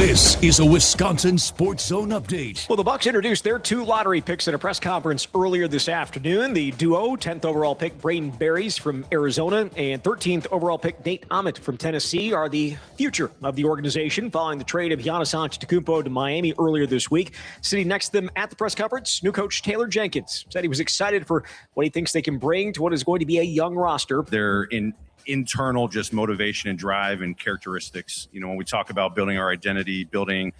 This is a Wisconsin Sports Zone update. Well, the Bucs introduced their 2 lottery picks at a press conference earlier this afternoon. The duo, 10th overall pick Braden Berries from Arizona and 13th overall pick Nate Ahmet from Tennessee, are the future of the organization following the trade of Giannis Antetokounmpo to Miami earlier this week. Sitting next to them at the press conference, new coach Taylor Jenkins said he was excited for what he thinks they can bring to what is going to be a young roster. They're internal just motivation and drive and characteristics. You know, when we talk about building our identity, building,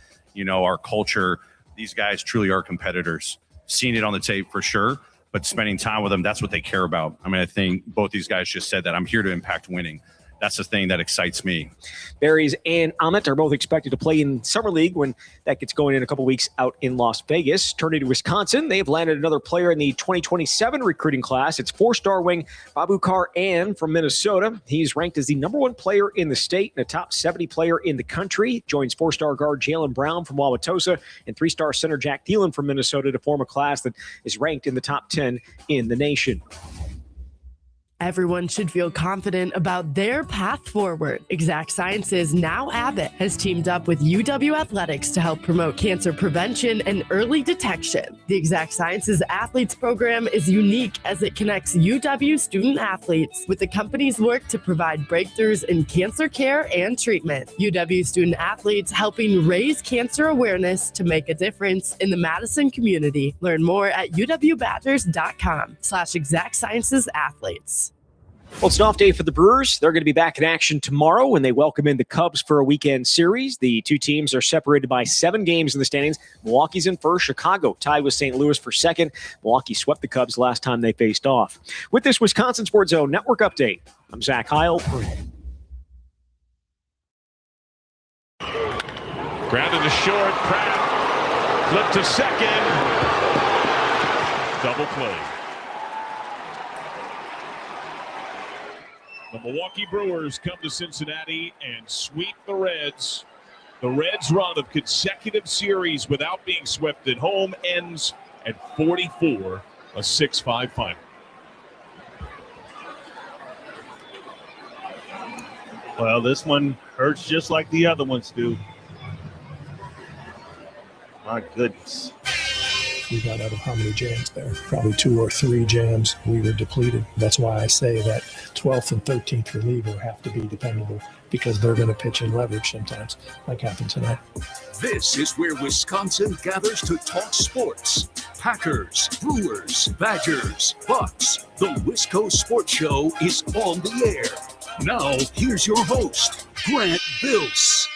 our culture, these guys truly are competitors. Seeing it on the tape for sure, but spending time with them, that's what they care about. I mean, I think both these guys just said that I'm here to impact winning. That's the thing that excites me. Berries and Ahmet are both expected to play in Summer League when that gets going in a couple weeks out in Las Vegas. Turning to Wisconsin, they have landed another player in the 2027 recruiting class. It's 4-star wing Babukar Ann from Minnesota. He's ranked as the #1 player in the state and a top 70 player in the country. Joins 4-star guard Jalen Brown from Wauwatosa and 3-star center Jack Thielen from Minnesota to form a class that is ranked in the top 10 in the nation. Everyone should feel confident about their path forward. Exact Sciences, now Abbott, has teamed up with UW Athletics to help promote cancer prevention and early detection. The Exact Sciences Athletes Program is unique as it connects UW student athletes with the company's work to provide breakthroughs in cancer care and treatment. UW student athletes helping raise cancer awareness to make a difference in the Madison community. Learn more at uwbadgers.com/Exact Sciences Athletes. Well, it's an off day for the Brewers. They're going to be back in action tomorrow when they welcome in the Cubs for a weekend series. The two teams are separated by 7 games in the standings. Milwaukee's in first. Chicago tied with St. Louis for second. Milwaukee swept the Cubs last time they faced off. With this Wisconsin Sports Zone Network update, I'm Zach Heil. Grounded to short. Pratt flipped to second. Double play. The Milwaukee Brewers come to Cincinnati and sweep the Reds. The Reds' run of consecutive series without being swept at home ends at 44, a 6-5 final. Well, this one hurts just like the other ones do. My goodness. We got out of how many jams there? Probably 2 or 3 jams. We were depleted. That's why I say that 12th and 13th reliever have to be dependable because they're going to pitch in leverage sometimes, like happened tonight. This is where Wisconsin gathers to talk sports. Packers, Brewers, Badgers, Bucks. The Wisco Sports Show is on the air. Now, here's your host, Grant Bills.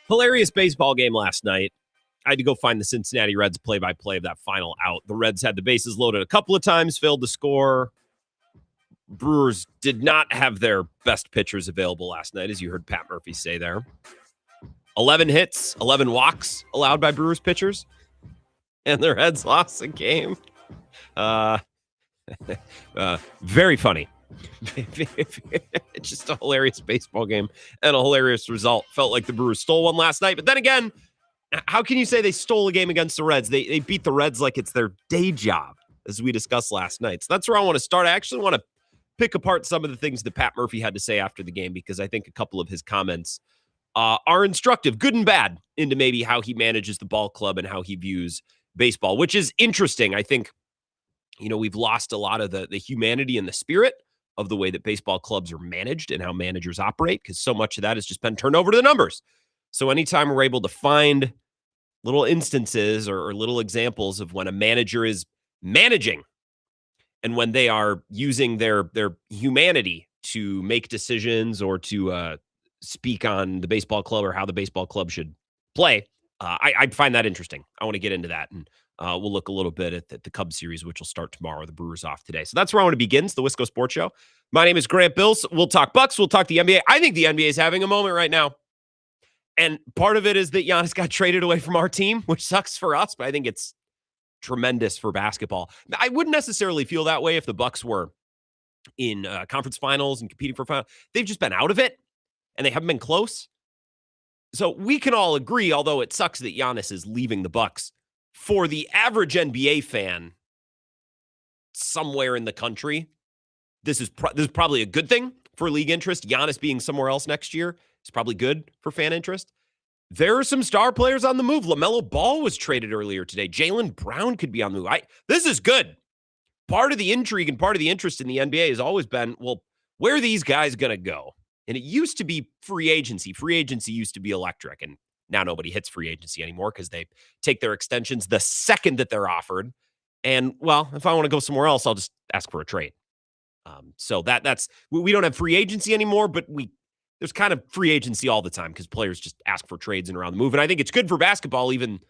Hilarious baseball game last night. I had to go find the Cincinnati Reds play-by-play of that final out. The Reds had the bases loaded a couple of times, failed to score. Brewers did not have their best pitchers available last night, as you heard Pat Murphy say there. 11 hits, 11 walks allowed by Brewers pitchers, and the Reds lost the game. Very funny. It's just a hilarious baseball game and a hilarious result. Felt like the Brewers stole one last night, but then again, how can you say they stole a game against the Reds? They beat the Reds like it's their day job, as we discussed last night. So that's where I want to start. I actually want to pick apart some of the things that Pat Murphy had to say after the game, because I think a couple of his comments are instructive, good and bad, into maybe how he manages the ball club and how he views baseball, which is interesting. I think, we've lost a lot of the humanity and the spirit of the way that baseball clubs are managed and how managers operate, because so much of that has just been turned over to the numbers. So anytime we're able to find little instances or little examples of when a manager is managing and when they are using their humanity to make decisions or to speak on the baseball club or how the baseball club should play, I find that interesting. I want to get into that, and we'll look a little bit at the Cubs series, which will start tomorrow. The Brewers off today. So that's where I want to begin. It's the Wisco Sports Show. My name is Grant Bills. We'll talk Bucks. We'll talk the NBA. I think the NBA is having a moment right now. And part of it is that Giannis got traded away from our team, which sucks for us, but I think it's tremendous for basketball. I wouldn't necessarily feel that way if the Bucks were in conference finals and competing for finals. They've just been out of it, and they haven't been close. So we can all agree, although it sucks that Giannis is leaving the Bucks, for the average NBA fan somewhere in the country, this is probably a good thing for league interest. Giannis being somewhere else next year is probably good for fan interest. There are some star players on the move. LaMelo Ball was traded earlier today. Jaylen Brown could be on the move. This is good. Part of the intrigue and part of the interest in the NBA has always been, well, where are these guys going to go? And it used to be free agency. Free agency used to be electric. And now nobody hits free agency anymore because they take their extensions the second that they're offered. And, well, if I want to go somewhere else, I'll just ask for a trade. So that's we don't have free agency anymore, but there's kind of free agency all the time because players just ask for trades and around the move. And I think it's good for basketball, even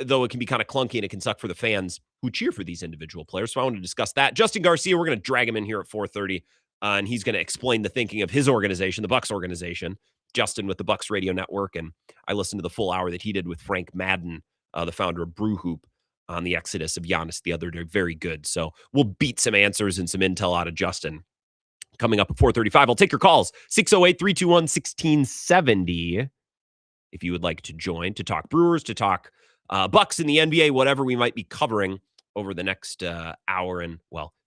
though it can be kind of clunky and it can suck for the fans who cheer for these individual players. So I want to discuss that. Justin Garcia, we're going to drag him in here at 4:30, and he's going to explain the thinking of his organization, the Bucks organization. Justin with the Bucks Radio Network, and I listened to the full hour that he did with Frank Madden, the founder of Brew Hoop, on the exodus of Giannis the other day. Very good. So we'll beat some answers and some intel out of Justin coming up at 4:35. I'll take your calls, 608-321-1670, if you would like to join, to talk Brewers, to talk Bucks in the NBA, whatever we might be covering over the next hour and,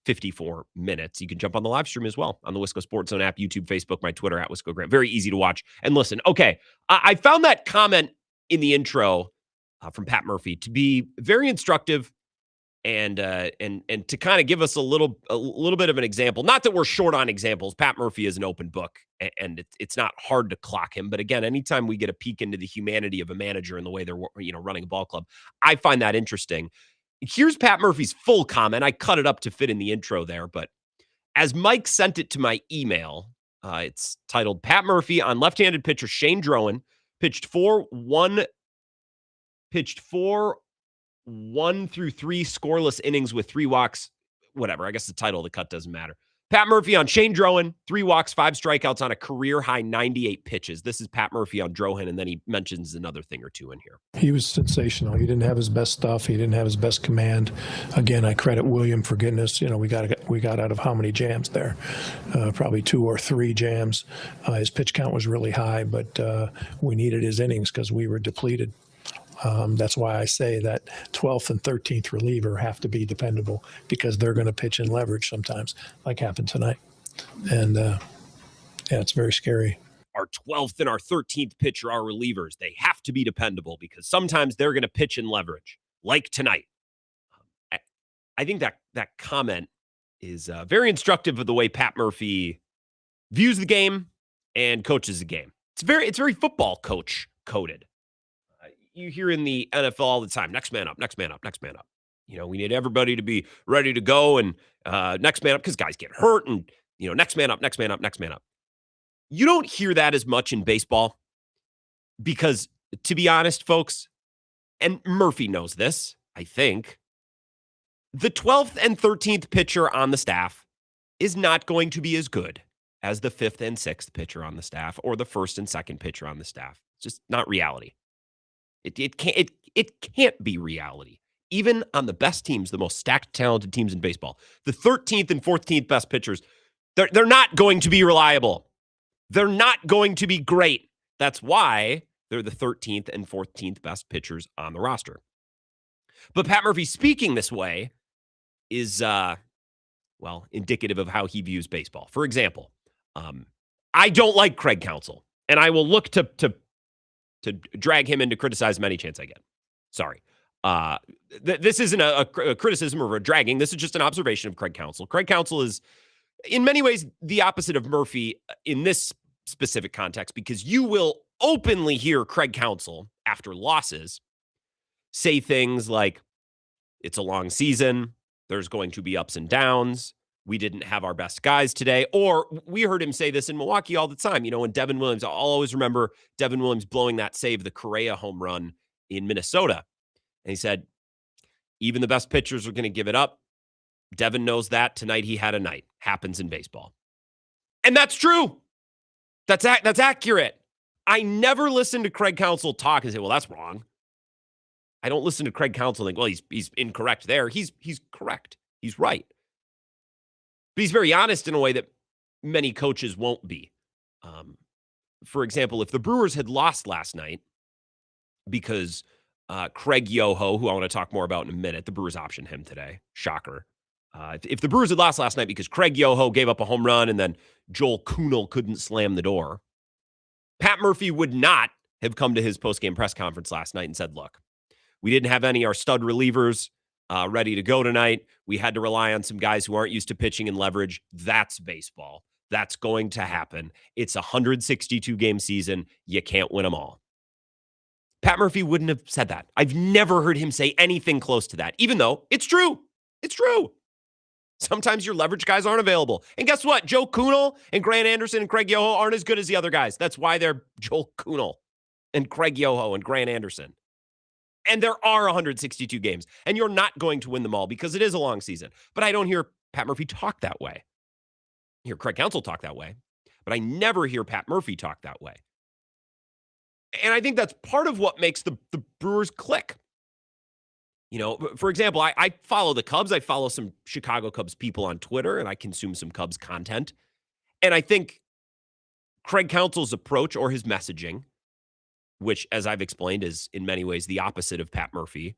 54 minutes. You can jump on the live stream as well on the Wisco Sports Zone app, YouTube, Facebook, my Twitter, at Wisco Grant. Very easy to watch and listen. Okay, I found that comment in the intro from Pat Murphy to be very instructive and to kind of give us a little bit of an example. Not that we're short on examples. Pat Murphy is an open book, and it's not hard to clock him. But again, anytime we get a peek into the humanity of a manager and the way they're running a ball club, I find that interesting. Here's Pat Murphy's full comment. I cut it up to fit in the intro there, but as Mike sent it to my email, it's titled Pat Murphy on left-handed pitcher Shane Drowan pitched 1 through 3 scoreless innings with 3 walks. Whatever. I guess the title of the cut doesn't matter. Pat Murphy on Shane Drowan, 3 walks, 5 strikeouts on a career-high 98 pitches. This is Pat Murphy on Drowan, and then he mentions another thing or two in here. He was sensational. He didn't have his best stuff. He didn't have his best command. Again, I credit William for getting us. We got out of how many jams there? Probably 2 or 3 jams. His pitch count was really high, but we needed his innings because we were depleted. That's why I say that 12th and 13th reliever have to be dependable because they're going to pitch in leverage sometimes, like happened tonight. And, it's very scary. Our 12th and our 13th pitcher are relievers. They have to be dependable because sometimes they're going to pitch in leverage, like tonight. I think that comment is very instructive of the way Pat Murphy views the game and coaches the game. It's very football coach coded. You hear in the NFL all the time, next man up, next man up, next man up. We need everybody to be ready to go and next man up because guys get hurt and, next man up, next man up, next man up. You don't hear that as much in baseball because, to be honest, folks, and Murphy knows this, I think, the 12th and 13th pitcher on the staff is not going to be as good as the 5th and 6th pitcher on the staff or the 1st and 2nd pitcher on the staff. It's just not reality. It can't be reality. Even on the best teams, the most stacked, talented teams in baseball, the 13th and 14th best pitchers, they're not going to be reliable. They're not going to be great. That's why they're the 13th and 14th best pitchers on the roster. But Pat Murphy speaking this way is, indicative of how he views baseball. For example, I don't like Craig Counsell, and I will look to drag him in to criticize him any chance I get. Sorry. This isn't a criticism or a dragging. This is just an observation of Craig Counsell. Craig Counsell is, in many ways, the opposite of Murphy in this specific context because you will openly hear Craig Counsell, after losses, say things like, it's a long season, there's going to be ups and downs, we didn't have our best guys today. Or we heard him say this in Milwaukee all the time. When Devin Williams, I'll always remember Devin Williams blowing that save, the Correa home run in Minnesota. And he said, even the best pitchers are going to give it up. Devin knows that. Tonight he had a night. Happens in baseball. And that's true. That's accurate. I never listen to Craig Counsell talk and say, well, that's wrong. I don't listen to Craig Counsell and think, well, he's incorrect there. He's correct. He's right. But he's very honest in a way that many coaches won't be. For example, if the Brewers had lost last night because Craig Yoho, who I want to talk more about in a minute, the Brewers optioned him today. Shocker. If the Brewers had lost last night because Craig Yoho gave up a home run and then Joel Kuhnel couldn't slam the door, Pat Murphy would not have come to his postgame press conference last night and said, look, we didn't have any of our stud relievers ready to go tonight. We had to rely on some guys who aren't used to pitching and leverage. That's baseball. That's going to happen. It's a 162-game season. You can't win them all. Pat Murphy wouldn't have said that. I've never heard him say anything close to that, even though it's true. It's true. Sometimes your leverage guys aren't available. And guess what? Joe Kunal and Grant Anderson and Craig Yoho aren't as good as the other guys. That's why they're Joel Kunal and Craig Yoho and Grant Anderson. And there are 162 games, and you're not going to win them all because it is a long season. But I don't hear Pat Murphy talk that way. I hear Craig Counsell talk that way, but I never hear Pat Murphy talk that way. And I think that's part of what makes the Brewers click. You know, for example, I follow the Cubs. I follow some Chicago Cubs people on Twitter, and I consume some Cubs content. And I think Craig Counsell's approach or his messaging, which, as I've explained, is in many ways the opposite of Pat Murphy,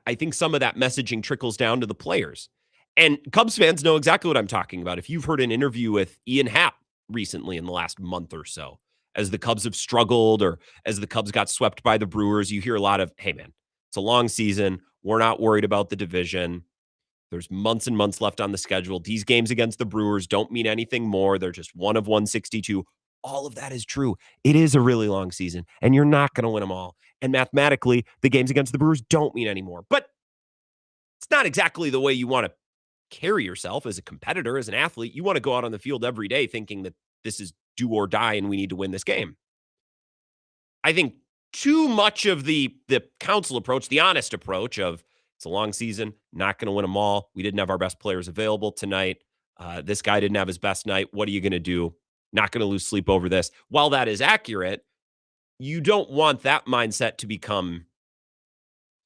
I think some of that messaging trickles down to the players. And Cubs fans know exactly what I'm talking about. If you've heard an interview with Ian Happ recently in the last month or so, as the Cubs have struggled or as the Cubs got swept by the Brewers, you hear a lot of, hey, man, it's a long season. We're not worried about the division. There's months and months left on the schedule. These games against the Brewers don't mean anything more. They're just one of 162. All of that is true. It is a really long season, and you're not going to win them all. And mathematically, the games against the Brewers don't mean any more. But it's not exactly the way you want to carry yourself as a competitor, as an athlete. You want to go out on the field every day thinking that this is do or die and we need to win this game. I think too much of the Counsell approach, the honest approach of it's a long season, not going to win them all. We didn't have our best players available tonight. This guy didn't have his best night. What are you going to do? Not going to lose sleep over this. While that is accurate, you don't want that mindset to become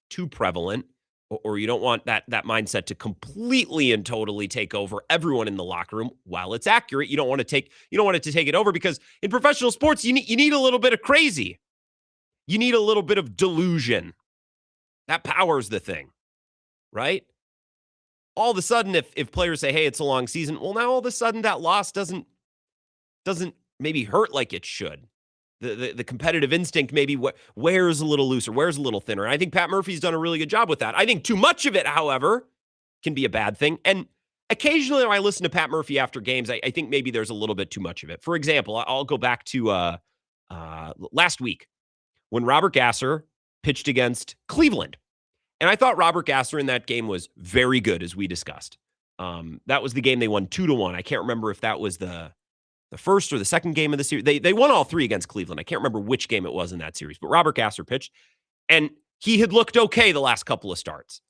too prevalent, or you don't want that mindset to completely and totally take over everyone in the locker room. While it's accurate, you don't want it to take it over, because in professional sports, you need a little bit of crazy. You need a little bit of delusion. That powers the thing, right? All of a sudden, if players say, hey, it's a long season, well, now all of a sudden that loss doesn't maybe hurt like it should. The competitive instinct maybe wears a little looser, wears a little thinner. And I think Pat Murphy's done a really good job with that. I think too much of it, however, can be a bad thing. And occasionally when I listen to Pat Murphy after games, I think maybe there's a little bit too much of it. For example, I'll go back to last week when Robert Gasser pitched against Cleveland. And I thought Robert Gasser in that game was very good, as we discussed. That was the game they won 2-1. I can't remember if that was the first or the second game of the series. They won all three against Cleveland. I can't remember which game it was in that series, but Robert Gasser pitched, and he had looked okay the last couple of starts.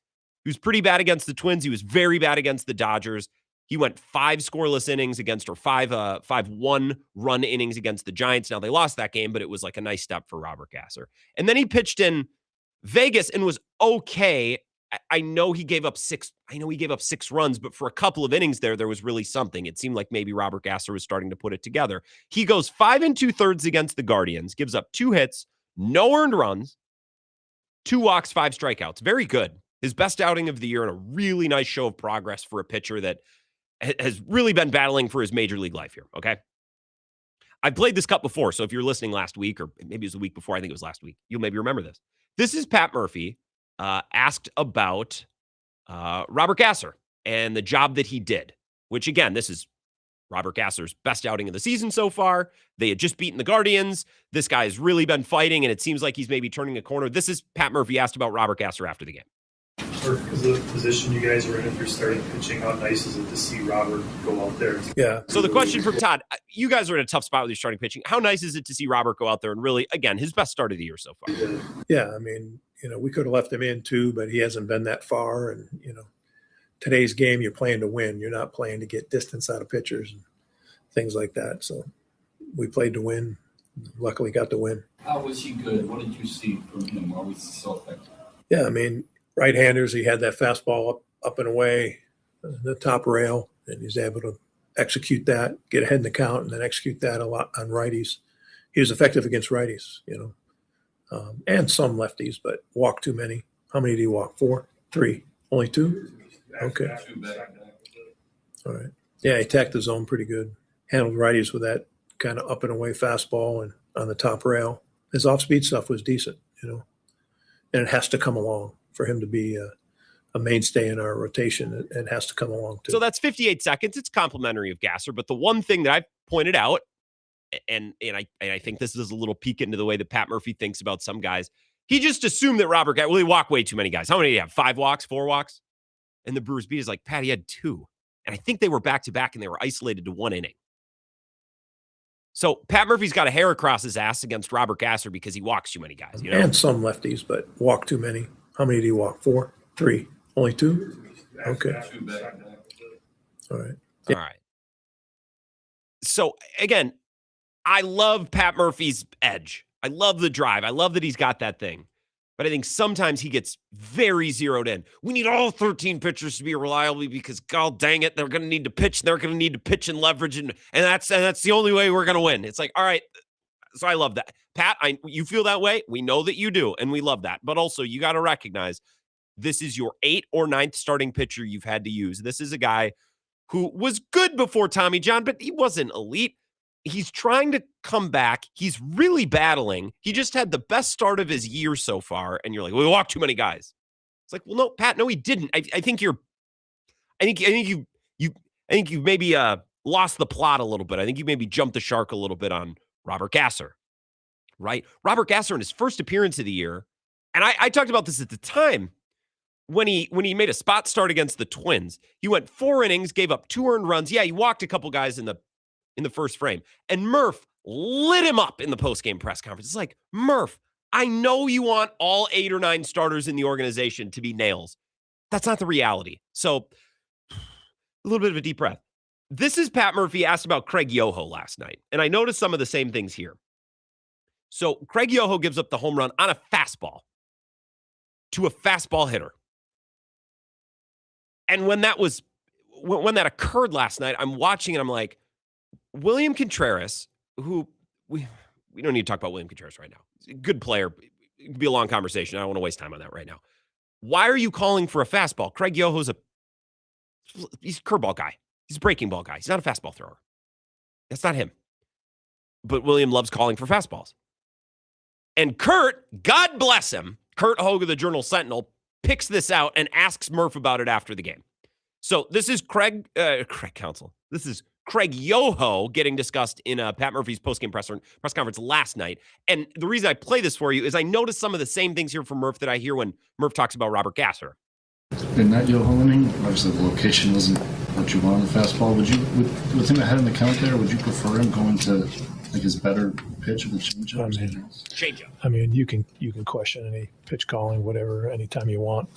He was pretty bad against the Twins. He was very bad against the Dodgers. He went 5 scoreless innings against, or 5 1-run innings against the Giants. Now, they lost that game, but it was like a nice step for Robert Gasser. And then he pitched in Vegas and was okay. I know he gave up 6 runs, but for a couple of innings there was really something. It seemed like maybe Robert Gasser was starting to put it together. He goes 5 2/3 against the Guardians, gives up 2 hits, no earned runs, 2 walks, 5 strikeouts. Very good. His best outing of the year, and a really nice show of progress for a pitcher that has really been battling for his major league life here, okay? I've played this cut before, so if you're listening last week, or maybe it was the week before, I think it was last week, you'll maybe remember this. This is Pat Murphy asked about Robert Gasser and the job that he did, which, again, this is Robert Gasser's best outing of the season so far. They had just beaten the Guardians. This guy has really been fighting, and it seems like he's maybe turning a corner. This is Pat Murphy asked about Robert Gasser after the game. Because of the position you guys are in, if you're starting pitching, how nice is it to see Robert go out there? Yeah. So the question from Todd, you guys are in a tough spot with your starting pitching. How nice is it to see Robert go out there and really, again, his best start of the year so far? Yeah, I mean, we could have left him in too, but he hasn't been that far. And, today's game, you're playing to win. You're not playing to get distance out of pitchers and things like that. So we played to win. Luckily got the win. How was he good? What did you see from him? Why was he so effective? Yeah, I mean, right-handers, he had that fastball up and away, the top rail, and he's able to execute that, get ahead in the count, and then execute that a lot on righties. He was effective against righties, and some lefties, but walked too many. How many did he walk? 4? 3? Only 2? Okay. All right. Yeah, he attacked the zone pretty good. Handled righties with that kind of up and away fastball and on the top rail. His off-speed stuff was decent, and it has to come along for him to be a mainstay in our rotation. It has to come along too. So that's 58 seconds. It's complimentary of Gasser. But the one thing that I've pointed out, and I think this is a little peek into the way that Pat Murphy thinks about some guys. He just assumed that Robert Gasser, he walked way too many guys. How many did he have? 5 walks, 4 walks? And the Brewers beat is like, Pat, he had 2. And I think they were back-to-back and they were isolated to 1 inning. So Pat Murphy's got a hair across his ass against Robert Gasser because he walks too many guys. And some lefties, but walk too many. How many do you walk? 4? 3? Only 2? Okay. All right. All right. So, again, I love Pat Murphy's edge. I love the drive. I love that he's got that thing. But I think sometimes he gets very zeroed in. We need all 13 pitchers to be reliable because, god dang it, they're going to need to pitch. They're going to need to pitch and leverage, and that's the only way we're going to win. It's like, all right. So I love that. Pat, you feel that way. We know that you do, and we love that. But also, you got to recognize this is your 8th or 9th starting pitcher you've had to use. This is a guy who was good before Tommy John, but he wasn't elite. He's trying to come back. He's really battling. He just had the best start of his year so far. And you're like, well, we walked too many guys. It's like, well, no, Pat, no, he didn't. I think you maybe lost the plot a little bit. I think you maybe jumped the shark a little bit on Robert Gasser, right? Robert Gasser in his first appearance of the year. And I talked about this at the time when he made a spot start against the Twins. He went 4 innings, gave up 2 earned runs. Yeah, he walked a couple guys in the first frame. And Murph lit him up in the postgame press conference. It's like, Murph, I know you want all 8 or 9 starters in the organization to be nails. That's not the reality. So a little bit of a deep breath. This is Pat Murphy asked about Craig Yoho last night. And I noticed some of the same things here. So Craig Yoho gives up the home run on a fastball to a fastball hitter. And when that occurred last night, I'm watching and I'm like, William Contreras, who we don't need to talk about William Contreras right now. Good player. It could be a long conversation. I don't want to waste time on that right now. Why are you calling for a fastball? Craig Yoho's he's a curveball guy. He's a breaking ball guy. He's not a fastball thrower. That's not him. But William loves calling for fastballs. And Kurt, God bless him, Kurt Hogue of the Journal Sentinel, picks this out and asks Murph about it after the game. So this is Craig Counsell. This is Craig Yoho getting discussed in Pat Murphy's postgame press conference last night. And the reason I play this for you is I noticed some of the same things here from Murph that I hear when Murph talks about Robert Gasser. In that Yoho inning, obviously the location wasn't what you wanted the fastball. With him ahead in the count there, would you prefer him going to his better pitch of the changeup? Changeup. I mean, you can question any pitch calling, whatever, anytime you want.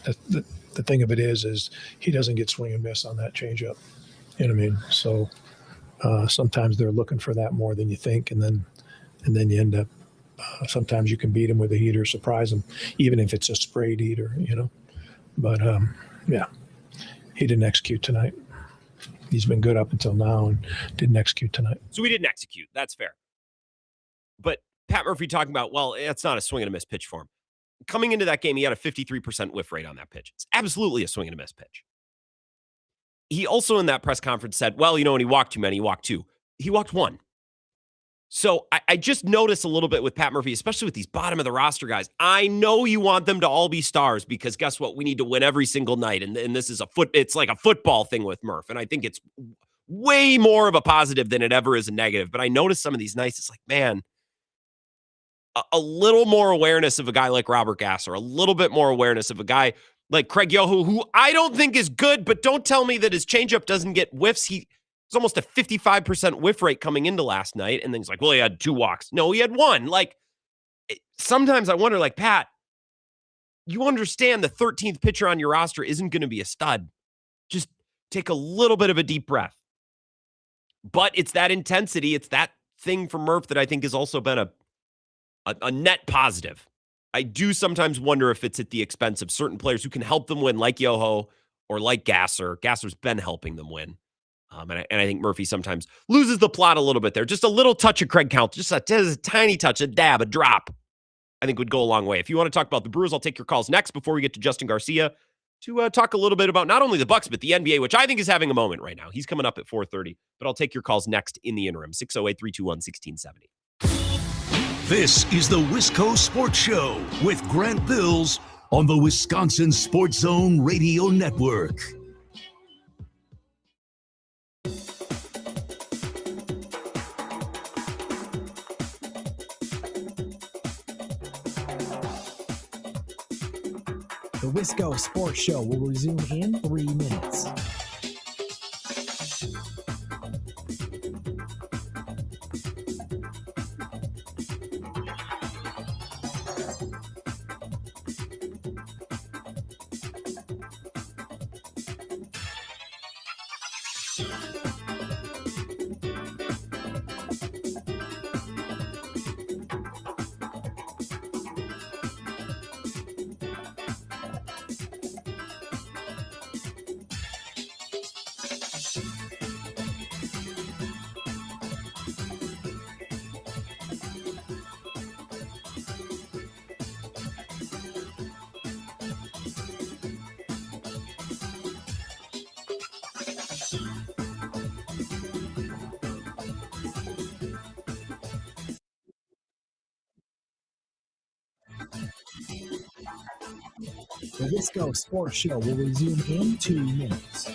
The thing of it is he doesn't get swing and miss on that changeup. You know what I mean? So sometimes they're looking for that more than you think, and then you end up. Sometimes you can beat them with a heater, surprise them, even if it's a sprayed heater, But yeah, he didn't execute tonight. He's been good up until now and didn't execute tonight. So we didn't execute. That's fair. But Pat Murphy talking about, well, it's not a swing and a miss pitch for him. Coming into that game, he had a 53% whiff rate on that pitch. It's absolutely a swing and a miss pitch. He also in that press conference said, well, when he walked too many, he walked 2. He walked 1. So I just noticed a little bit with Pat Murphy, especially with these bottom of the roster guys. I know you want them to all be stars because guess what? We need to win every single night. And this is it's like a football thing with Murph. And I think it's way more of a positive than it ever is a negative. But I noticed some of these nights. It's like, man, a little more awareness of a guy like Robert Gasser, a little bit more awareness of a guy like Craig Yoho, who I don't think is good, but don't tell me that his changeup doesn't get whiffs. It's almost a 55% whiff rate coming into last night. And then he's like, well, he had 2 walks. No, he had 1. Like, sometimes I wonder, like, Pat, you understand the 13th pitcher on your roster isn't going to be a stud. Just take a little bit of a deep breath. But it's that intensity. It's that thing from Murph that I think has also been a net positive. I do sometimes wonder if it's at the expense of certain players who can help them win, like Yoho or like Gasser. Gasser's been helping them win. And I think Murphy sometimes loses the plot a little bit there. Just a little touch of Craig Counsell, just a tiny touch, a dab, a drop, I think would go a long way. If you want to talk about the Brewers, I'll take your calls next before we get to Justin Garcia to talk a little bit about not only the Bucks, but the NBA, which I think is having a moment right now. He's coming up at 4:30, but I'll take your calls next in the interim, 608-321-1670. This is the Wisco Sports Show with Grant Bills on the Wisconsin Sports Zone Radio Network. The Wisco Sports Show will resume in 3 minutes. The Wisco Sports Show will resume in 2 minutes.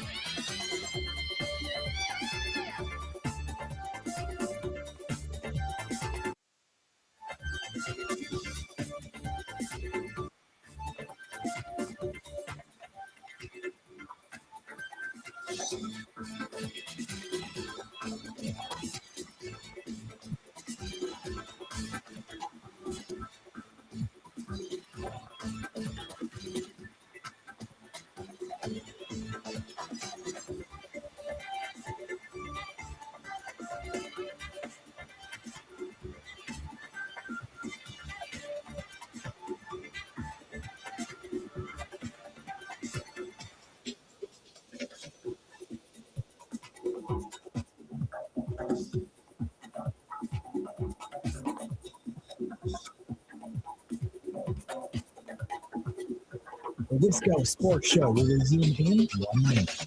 The Wisco Sports Show will resume in 1 minute.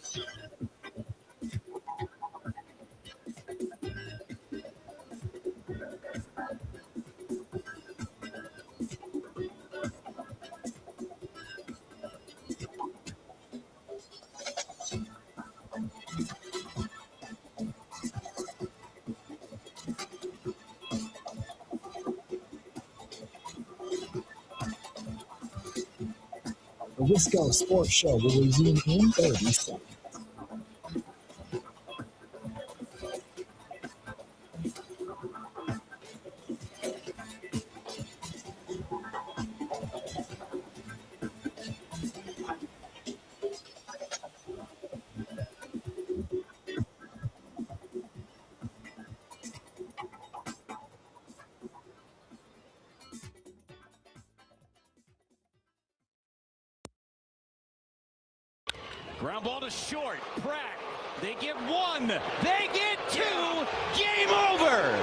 The Wisco Sports Show will resume in 30 seconds. Ground ball to short. Pratt. They get one. They get two. Game over.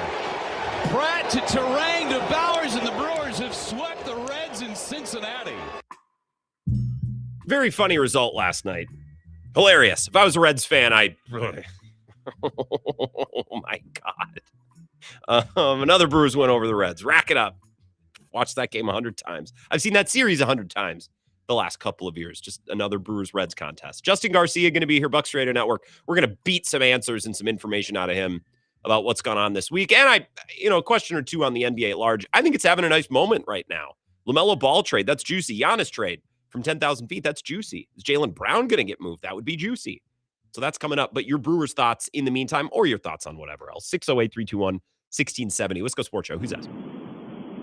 Pratt to Terang to Bowers, and the Brewers have swept the Reds in Cincinnati. Very funny result last night. Hilarious. If I was a Reds fan, oh my God. Another Brewers win over the Reds. Rack it up. Watched that game 100 times. I've seen that series 100 times the last couple of years. Just another Brewers-Reds contest. Justin Garcia going to be here, Bucks Radio Network. We're going to beat some answers and some information out of him about what's gone on this week. And a question or two on the NBA at large. I think it's having a nice moment right now. LaMelo Ball trade, that's juicy. Giannis trade from 10,000 feet, that's juicy. Is Jaylen Brown going to get moved? That would be juicy. So that's coming up. But your Brewers thoughts in the meantime, or your thoughts on whatever else. 608-321-1670. Wisco Sports Show. Who's that?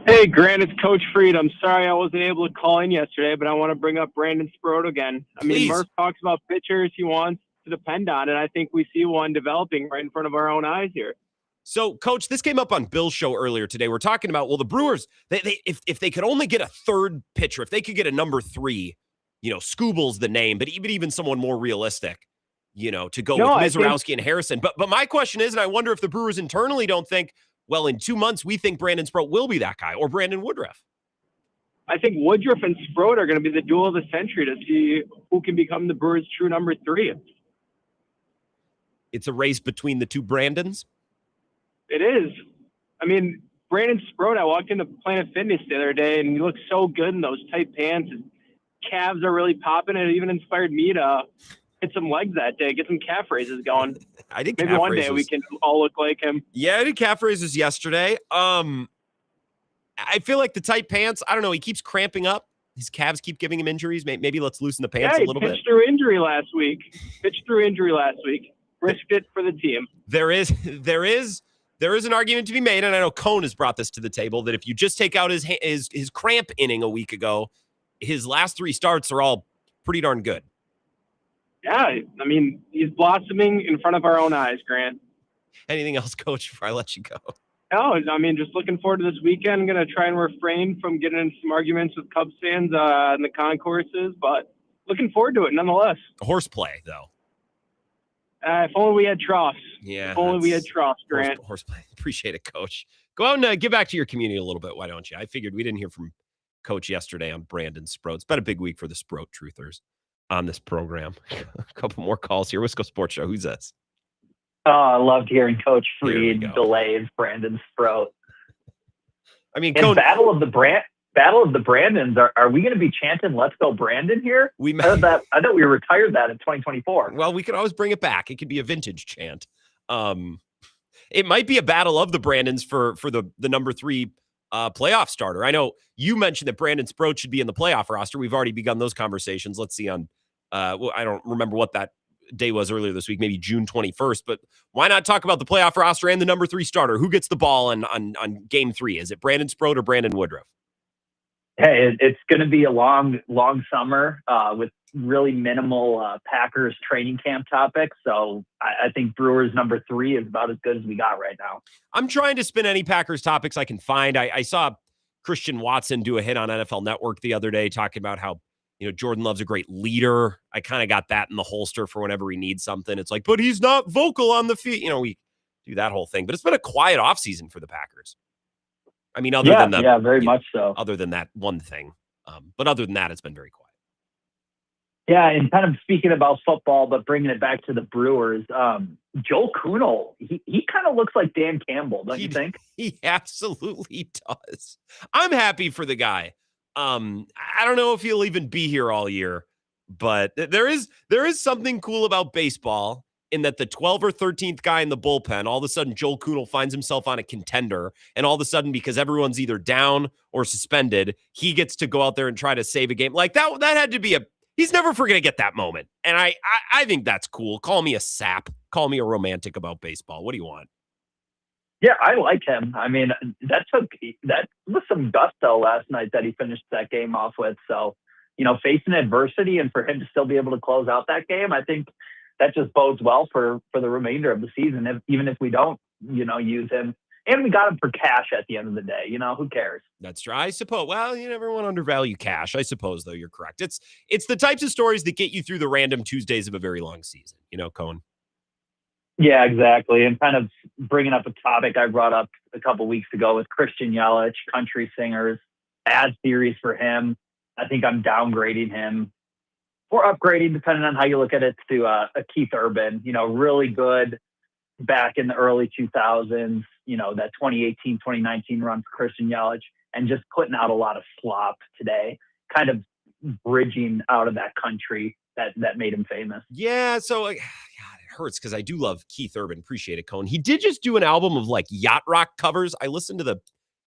Hey, Grant, it's Coach Freed. I'm sorry I wasn't able to call in yesterday, but I want to bring up Brandon Sproat again. Please. Murph talks about pitchers he wants to depend on, and I think we see one developing right in front of our own eyes here. So, Coach, this came up on Bill's show earlier today. We're talking about, well, the Brewers, if they could only get a third pitcher, if they could get a number 3, Scooble's the name, but even someone more realistic, to go with Mizorowski and Harrison. But my question is, and I wonder if the Brewers internally don't think, well, in 2 months, we think Brandon Sproat will be that guy, or Brandon Woodruff. I think Woodruff and Sproat are going to be the duel of the century to see who can become the Brewers' true number 3. It's a race between the two Brandons? It is. Brandon Sproat, I walked into Planet Fitness the other day, and he looked so good in those tight pants. His calves are really popping, and it even inspired me to hit some legs that day, get some calf raises going. I did Maybe calf one raises. day we can all look like him. Yeah, I did calf raises yesterday. I feel like the tight pants, I don't know, he keeps cramping up. His calves keep giving him injuries. Maybe let's loosen the pants a little bit. Pitched through injury last week. Risked it for the team. There is an argument to be made, and I know Cone has brought this to the table, that if you just take out his cramp inning a week ago, his last 3 starts are all pretty darn good. Yeah, I mean, he's blossoming in front of our own eyes, Grant. Anything else, Coach, before I let you go? No, I mean, just looking forward to this weekend. I'm going to try and refrain from getting into some arguments with Cubs fans in the concourses, but looking forward to it nonetheless. Horseplay, though. If only we had troughs. Yeah. If only we had troughs, Grant. Horseplay. Appreciate it, Coach. Go out and get back to your community a little bit. Why don't you? I figured we didn't hear from Coach yesterday on Brandon Sproat. It's been a big week for the Sproat truthers on this program. A couple more calls here. Wisco Sports Show. Who's this? Oh, I loved hearing Coach Freed delays Brandon Sproat. I mean, Battle of the Brandons. Are we going to be chanting "Let's go Brandon" here? I thought we retired that in 2024. Well, we could always bring it back. It could be a vintage chant. It might be a battle of the Brandons for the number 3 playoff starter. I know you mentioned that Brandon Sproat should be in the playoff roster. We've already begun those conversations. Let's see on. I don't remember what that day was earlier this week, maybe June 21st, but why not talk about the playoff roster and the number 3 starter? Who gets the ball on game 3? Is it Brandon Sproat or Brandon Woodruff? Hey, it's going to be a long summer with really minimal Packers training camp topics. So I think Brewers number 3 is about as good as we got right now. I'm trying to spin any Packers topics I can find. I saw Christian Watson do a hit on NFL Network the other day talking about how, Jordan Love's a great leader. I kind of got that in the holster for whenever we need something. It's like, but he's not vocal on the field. We do that whole thing. But it's been a quiet offseason for the Packers. I mean, other than very much so. Other than that one thing. But other than that, it's been very quiet. Yeah, and kind of speaking about football, but bringing it back to the Brewers, Joel Kuhnel, he kind of looks like Dan Campbell, don't you think? He absolutely does. I'm happy for the guy. I don't know if he'll even be here all year, but there is something cool about baseball in that the 12th or 13th guy in the bullpen, all of a sudden Joel Kuhnel finds himself on a contender, and all of a sudden, because everyone's either down or suspended, he gets to go out there and try to save a game. Like that had to be he's never going to get that moment. And I think that's cool. Call me a sap. Call me a romantic about baseball. What do you want? Yeah, I like him. I mean, that was some gusto last night that he finished that game off with. So, facing adversity and for him to still be able to close out that game, I think that just bodes well for the remainder of the season, even if we don't, use him. And we got him for cash at the end of the day. Who cares? That's true. I suppose. Well, you never want to undervalue cash. I suppose, though, you're correct. It's the types of stories that get you through the random Tuesdays of a very long season. Cohen. Yeah, exactly. And kind of bringing up a topic I brought up a couple weeks ago with Christian Yelich, country singers, ad series for him. I think I'm downgrading him or upgrading, depending on how you look at it, to a Keith Urban, really good back in the early 2000s, that 2018, 2019 run for Christian Yelich, and just putting out a lot of slop today, kind of bridging out of that country that made him famous. Yeah. So God, it hurts because I do love Keith Urban. Appreciate it, Cone. He did just do an album of like yacht rock covers. I listened to the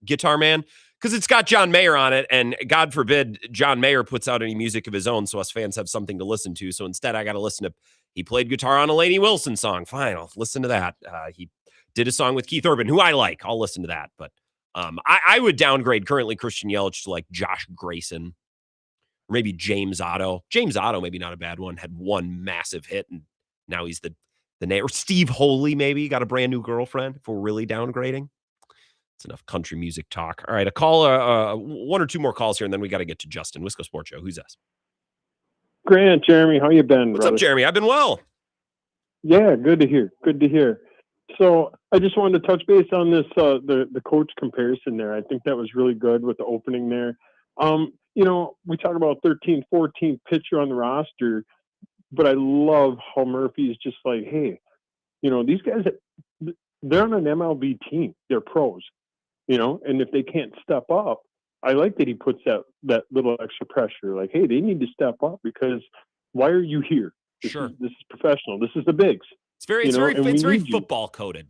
Guitar Man because it's got John Mayer on it, and God forbid John Mayer puts out any music of his own, so us fans have something to listen to. So instead, I got to listen to. He played guitar on a Lainey Wilson song. Fine, I'll listen to that. He did a song with Keith Urban, who I like. I'll listen to that. But I would downgrade currently Christian Yelich to like Josh Grayson, or maybe James Otto. James Otto, maybe not a bad one. Had one massive hit, and now he's the name. Or Steve Holy, maybe got a brand new girlfriend. If we're really downgrading, it's enough country music talk. All right, a call, one or two more calls here, and then we got to get to Justin. Wisco Sports Show. Who's this? Grant, Jeremy, how you been? What's up, Jeremy? I've been well. Yeah, good to hear. Good to hear. So I just wanted to touch base on this, the coach comparison there. I think that was really good with the opening there. We talk about 13th, 14th pitcher on the roster, but I love how Murphy is just like, hey, these guys, they're on an MLB team. They're pros. and if they can't step up, I like that he puts that little extra pressure. Like, hey, they need to step up because why are you here? This is professional. This is the bigs. It's very football coded.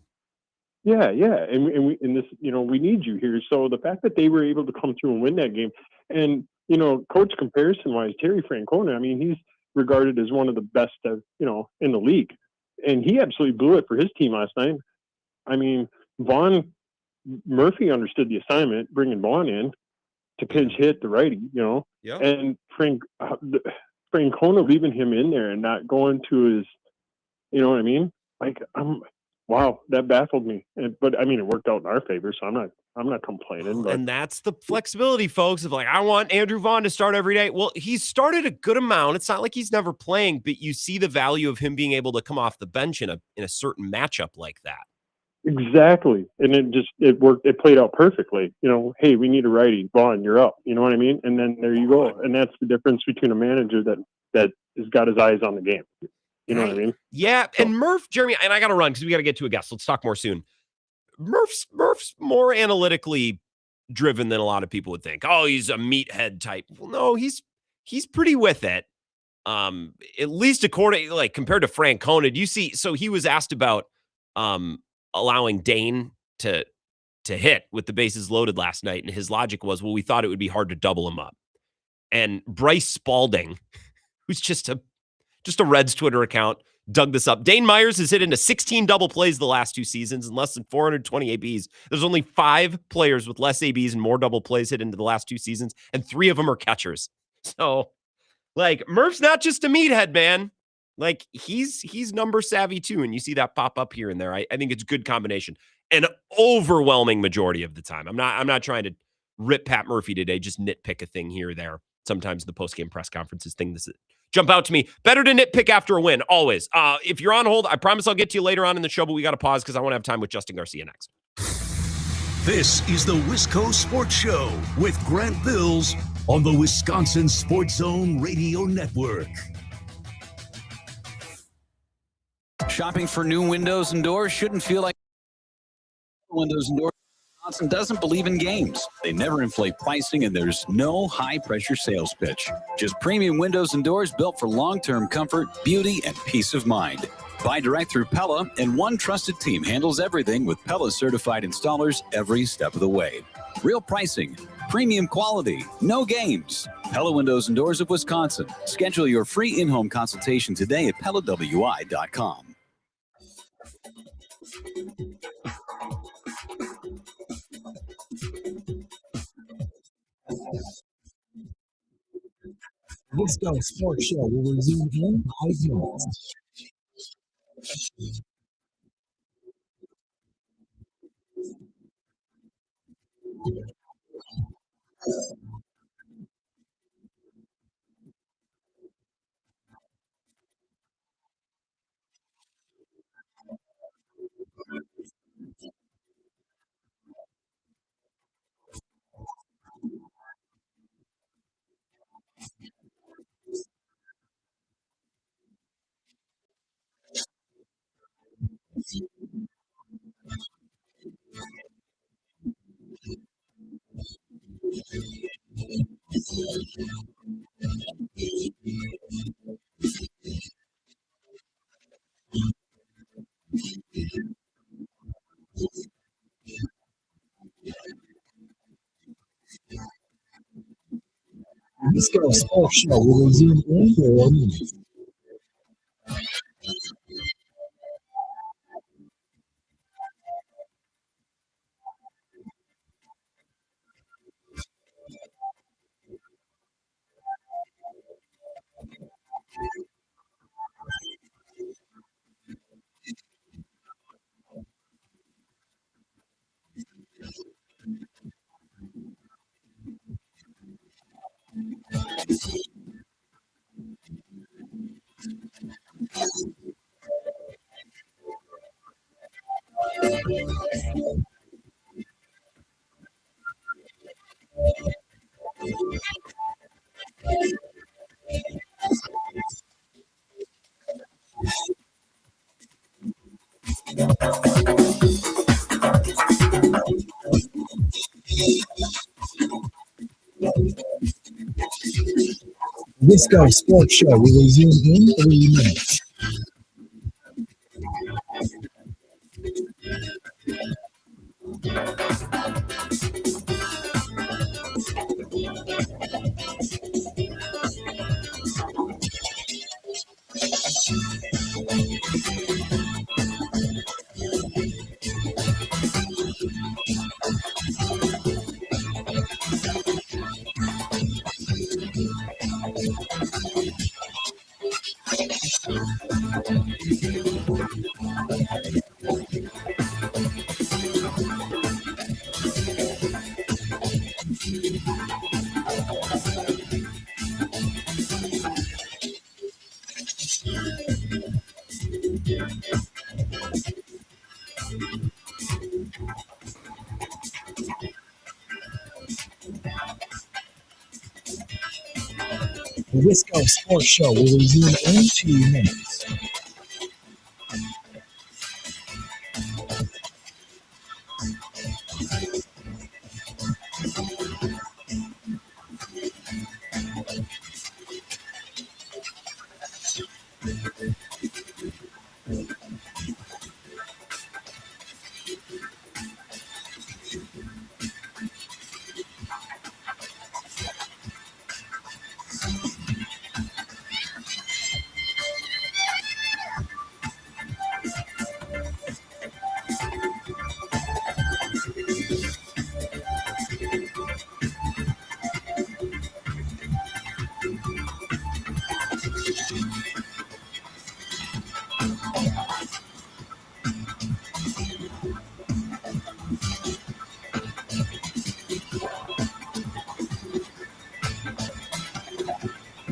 Yeah, and this, we need you here. So the fact that they were able to come through and win that game, and coach comparison wise, Terry Francona, I mean, he's regarded as one of the best, in the league, and he absolutely blew it for his team last night. I mean, Murphy understood the assignment, bringing Vaughn in to pinch hit the righty, and Francona leaving him in there and not going to his, you know what I mean? Like, wow, that baffled me. But I mean, it worked out in our favor, so I'm not complaining. But. And that's the flexibility, folks, of like, I want Andrew Vaughn to start every day. Well, he's started a good amount. It's not like he's never playing, but you see the value of him being able to come off the bench in a certain matchup like that. Exactly. And it worked. It played out perfectly. Hey, we need a righty. Vaughn, you're up. You know what I mean? And then there you go. And that's the difference between a manager that has got his eyes on the game. You know what I mean? Yeah. And Murph, Jeremy, and I got to run because we got to get to a guest. Let's talk more soon. Murph's more analytically driven than a lot of people would think. Oh, he's a meathead type. Well, no, he's pretty with it. At least compared to Francona. Do you see? So he was asked about allowing Dane to hit with the bases loaded last night, and his logic was, well, we thought it would be hard to double him up. And Bryce Spalding, who's just a Reds Twitter account, dug this up. Dane Myers has hit into 16 double plays the last 2 seasons and less than 420 ABs. There's only 5 players with less ABs and more double plays hit into the last 2 seasons, and 3 of them are catchers. So, like, Murph's not just a meathead, man. Like, he's number savvy too, and you see that pop up here and there. I think it's a good combination. An overwhelming majority of the time. I'm not trying to rip Pat Murphy today, just nitpick a thing here or there. Sometimes the post-game press conferences thing jump out to me. Better to nitpick after a win, always. If you're on hold, I promise I'll get to you later on in the show, but we got to pause because I want to have time with Justin Garcia next. This is the Wisco Sports Show with Grant Bills on the Wisconsin Sports Zone Radio Network. Shopping for new windows and doors shouldn't feel like windows and doors. Wisconsin doesn't believe in games. They never inflate pricing, and there's no high-pressure sales pitch. Just premium windows and doors built for long-term comfort, beauty, and peace of mind. Buy direct through Pella, and one trusted team handles everything with Pella-certified installers every step of the way. Real pricing, premium quality, no games. Pella Windows and Doors of Wisconsin. Schedule your free in-home consultation today at PellaWI.com. Wisco Sports Show will resume in 5 minutes. Wisco Sports Show will resume in 4 minutes. Wisco Sports Show will resume in 3 minutes. The Wisco Sports Show will resume in 2 minutes.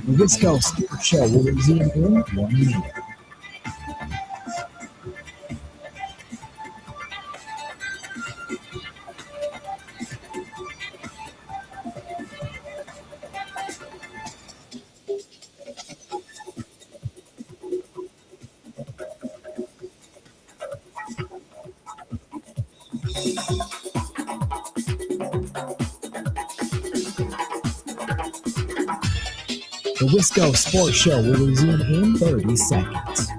The Wisco Sports Show will resume in 1 minute. The Wisco Sports Show will resume in 30 seconds.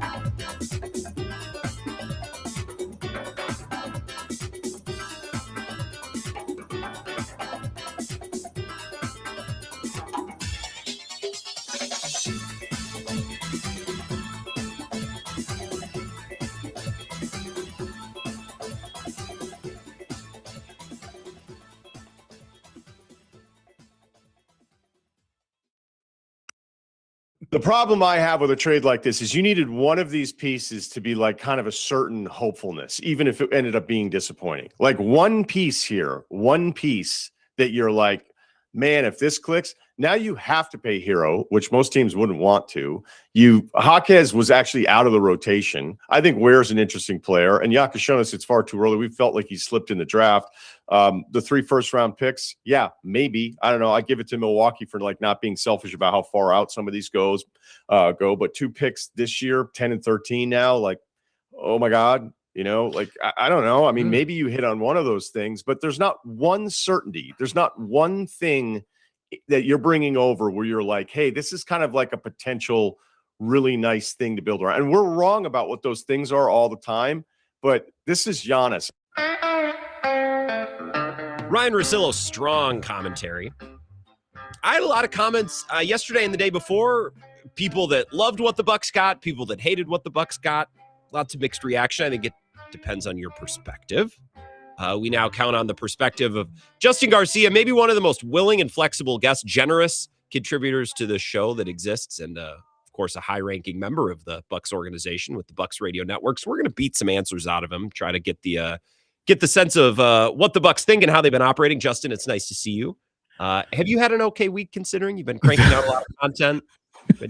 The problem I have with a trade like this is you needed one of these pieces to be like kind of a certain hopefulness, even if it ended up being disappointing. Like one piece here, one piece that you're like, man, if this clicks, now you have to pay Hero, which most teams wouldn't want to. Jaquez was actually out of the rotation. I think Ware's an interesting player, and Yakashonis, it's far too early. We felt like he slipped in the draft. The 3 first-round picks, yeah, maybe. I don't know. I give it to Milwaukee for like not being selfish about how far out some of these go. But 2 picks this year, 10 and 13 now, like, oh my God. I don't know. I mean, maybe you hit on one of those things, but there's not one certainty. There's not one thing that you're bringing over where you're like, hey, this is kind of like a potential really nice thing to build around. And we're wrong about what those things are all the time, but this is Giannis. Ryan Russillo's strong commentary. I had a lot of comments yesterday and the day before. People that loved what the Bucks got, people that hated what the Bucks got. Lots of mixed reaction. I think it depends on your perspective. We now count on the perspective of Justin Garcia, maybe one of the most willing and flexible guests, generous contributors to the show that exists, and of course, a high-ranking member of the Bucks organization with the Bucks Radio Network. So we're going to beat some answers out of him, try to get the sense of what the Bucks think and how they've been operating. Justin, it's nice to see you. Have you had an okay week considering you've been cranking out a lot of content? Are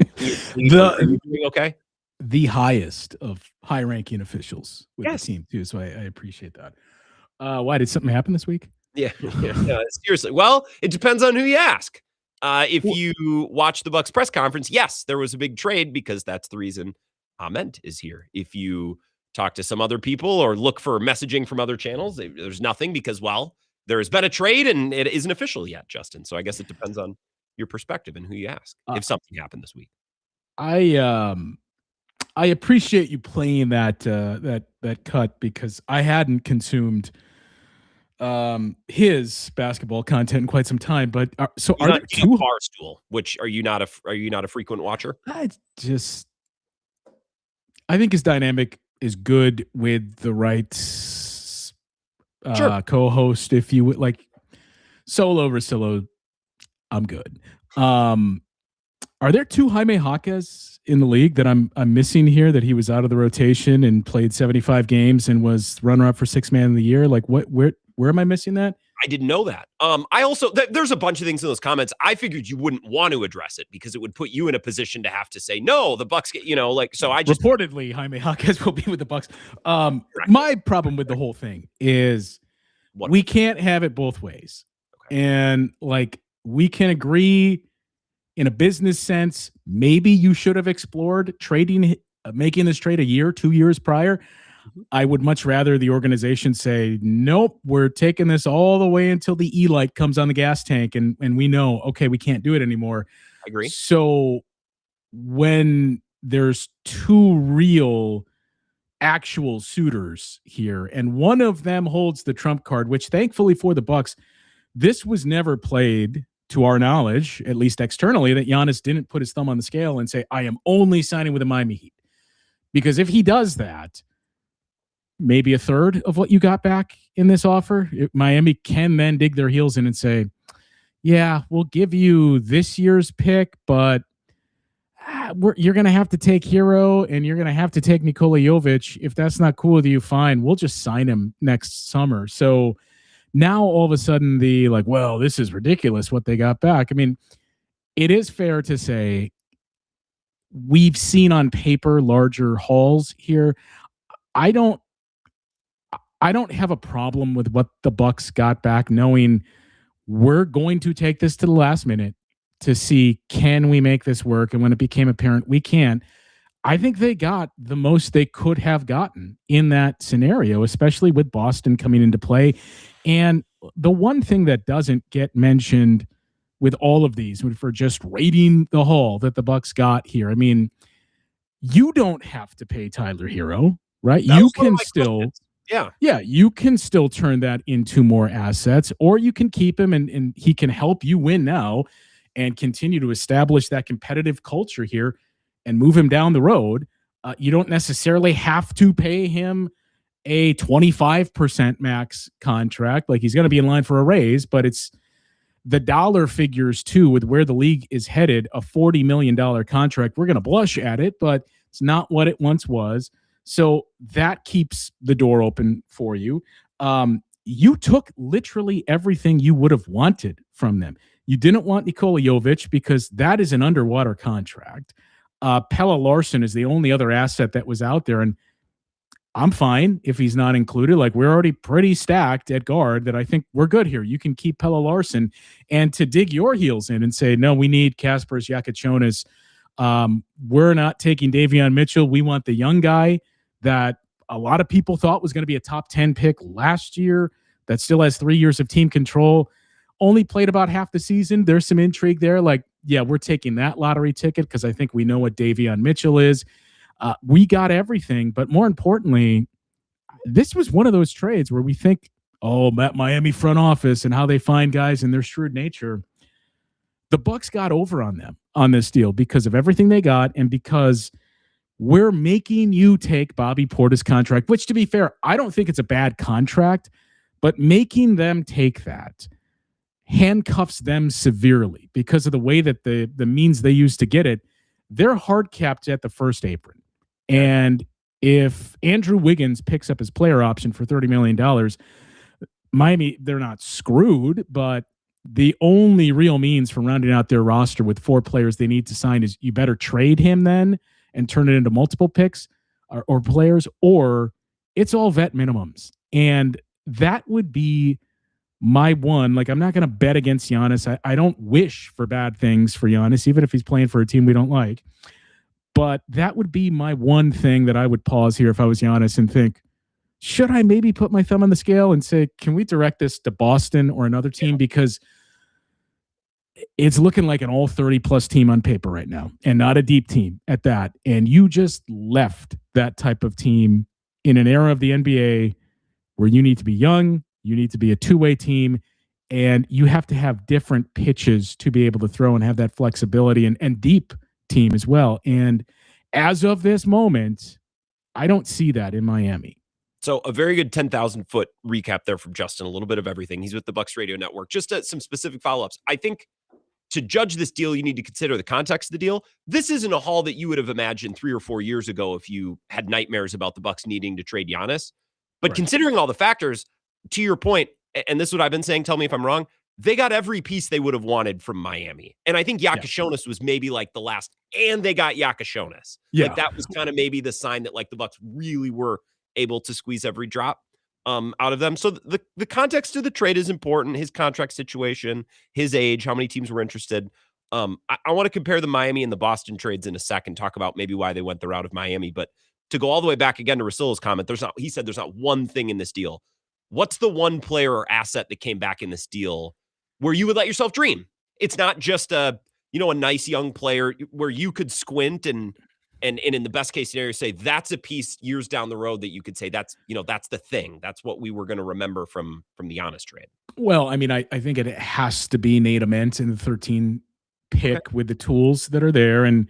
you doing okay? The highest of high-ranking officials with the team too, so I appreciate that. Why did something happen this week? Yeah, seriously. Well, it depends on who you ask. If you watch the Bucks press conference, yes, there was a big trade because that's the reason Ament is here. If you talk to some other people or look for messaging from other channels, there's nothing because, well, there has been a trade and it isn't official yet, Justin. So I guess it depends on your perspective and who you ask if something happened this week. I appreciate you playing that cut because I hadn't consumed his basketball content in quite some time. But are there two Barstool? Which are you not a frequent watcher? I think his dynamic is good with the right co-host. If you would like solo versus solo, I'm good. Are there two Jaime Jaquez in the league that I'm missing here? That he was out of the rotation and played 75 games and was runner-up for sixth man of the year. Like where am I missing that? I didn't know that. I also there's a bunch of things in those comments. I figured you wouldn't want to address it because it would put you in a position to have to say no. The Bucks get so I just reportedly Jaime Jaquez will be with the Bucks. My problem with the whole thing is we can't have it both ways, and like we can agree in a business sense. Maybe you should have explored making this trade a year, 2 years prior. I would much rather the organization say, nope, we're taking this all the way until the E-light comes on the gas tank and we know, okay, we can't do it anymore. I agree. So when there's two real actual suitors here and one of them holds the trump card, which thankfully for the Bucks, this was never played to our knowledge, at least externally, that Giannis didn't put his thumb on the scale and say, I am only signing with the Miami Heat. Because if he does that, maybe a third of what you got back in this offer, Miami can then dig their heels in and say, yeah, we'll give you this year's pick, but you're going to have to take Hero and you're going to have to take Nikola Jovic. If that's not cool with you, fine. We'll just sign him next summer. So now all of a sudden this is ridiculous what they got back. I mean, it is fair to say we've seen on paper larger hauls here. I don't have a problem with what the Bucks got back, knowing we're going to take this to the last minute to see, can we make this work? And when it became apparent we can't, I think they got the most they could have gotten in that scenario, especially with Boston coming into play. And the one thing that doesn't get mentioned with all of these, for just rating the haul that the Bucks got here, I mean, you don't have to pay Tyler Hero, right? You can still... Yeah, you can still turn that into more assets, or you can keep him and he can help you win now and continue to establish that competitive culture here and move him down the road. You don't necessarily have to pay him a 25% max contract. Like, he's going to be in line for a raise, but it's the dollar figures too, with where the league is headed. A $40 million contract, we're going to blush at it, but it's not what it once was. So that keeps the door open for you. You took literally everything you would have wanted from them. You didn't want Nikola Jovic because that is an underwater contract. Pelle Larsson is the only other asset that was out there, and I'm fine if he's not included. Like, we're already pretty stacked at guard that I think we're good here. You can keep Pelle Larsson, and to dig your heels in and say, no, we need Kasparas Giacochonis. We're not taking Davion Mitchell. We want the young guy that a lot of people thought was going to be a top 10 pick last year that still has 3 years of team control, only played about half the season. There's some intrigue there. Like, yeah, we're taking that lottery ticket because I think we know what Davion Mitchell is. We got everything, but more importantly, this was one of those trades where we think, oh, that Miami front office and how they find guys and their shrewd nature. The Bucks got over on them on this deal because of everything they got and because we're making you take Bobby Portis' contract, which, to be fair, I don't think it's a bad contract, but making them take that handcuffs them severely because of the way that the means they use to get it. They're hard capped at the first apron. And if Andrew Wiggins picks up his player option for $30 million, Miami, they're not screwed, but the only real means for rounding out their roster with 4 players they need to sign is you better trade him then and turn it into multiple picks or players, or it's all vet minimums. And that would be my one. Like, I'm not going to bet against Giannis. I don't wish for bad things for Giannis, even if he's playing for a team we don't like. But that would be my one thing that I would pause here if I was Giannis and think, should I maybe put my thumb on the scale and say, can we direct this to Boston or another team? Because it's looking like an all 30 plus team on paper right now, and not a deep team at that. And you just left that type of team in an era of the NBA where you need to be young, you need to be a two-way team, and you have to have different pitches to be able to throw and have that flexibility and deep team as well. And as of this moment, I don't see that in Miami. So a very good 10,000 foot recap there from Justin, a little bit of everything. He's with the Bucks Radio Network. Just some specific follow-ups. I think to judge this deal, you need to consider the context of the deal. This isn't a haul that you would have imagined 3 or 4 years ago if you had nightmares about the Bucks needing to trade Giannis. But considering all the factors, to your point, and this is what I've been saying, tell me if I'm wrong, they got every piece they would have wanted from Miami. And I think Yakashonis was maybe like the last, and they got Yakashonis. Yeah. Like that was kind of maybe the sign that like the Bucks really were able to squeeze every drop out of them. So the context of the trade is important. His contract situation, his age, how many teams were interested. I want to compare the Miami and the Boston trades in a second, talk about maybe why they went the route of Miami. But to go all the way back again to Russillo's comment, he said there's not one thing in this deal. What's the one player or asset that came back in this deal where you would let yourself dream? It's not just a nice young player where you could squint and in the best case scenario say that's a piece years down the road that you could say that's the thing. That's what we were going to remember from the Giannis trade. Well, I mean, I think it has to be Nate Ament in the 13 pick with the tools that are there. And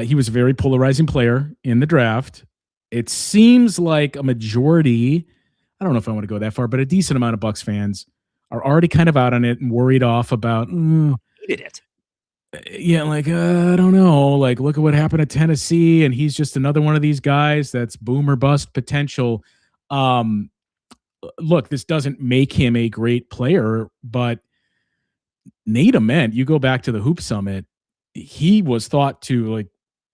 he was a very polarizing player in the draft. It seems like a majority, I don't know if I want to go that far, but a decent amount of Bucks fans are already kind of out on it and worried off about hated it. Yeah, like, I don't know. Like, look at what happened at Tennessee, and he's just another one of these guys that's boom or bust potential. Look, this doesn't make him a great player, but Nate Ament, you go back to the Hoop Summit, he was thought to, like,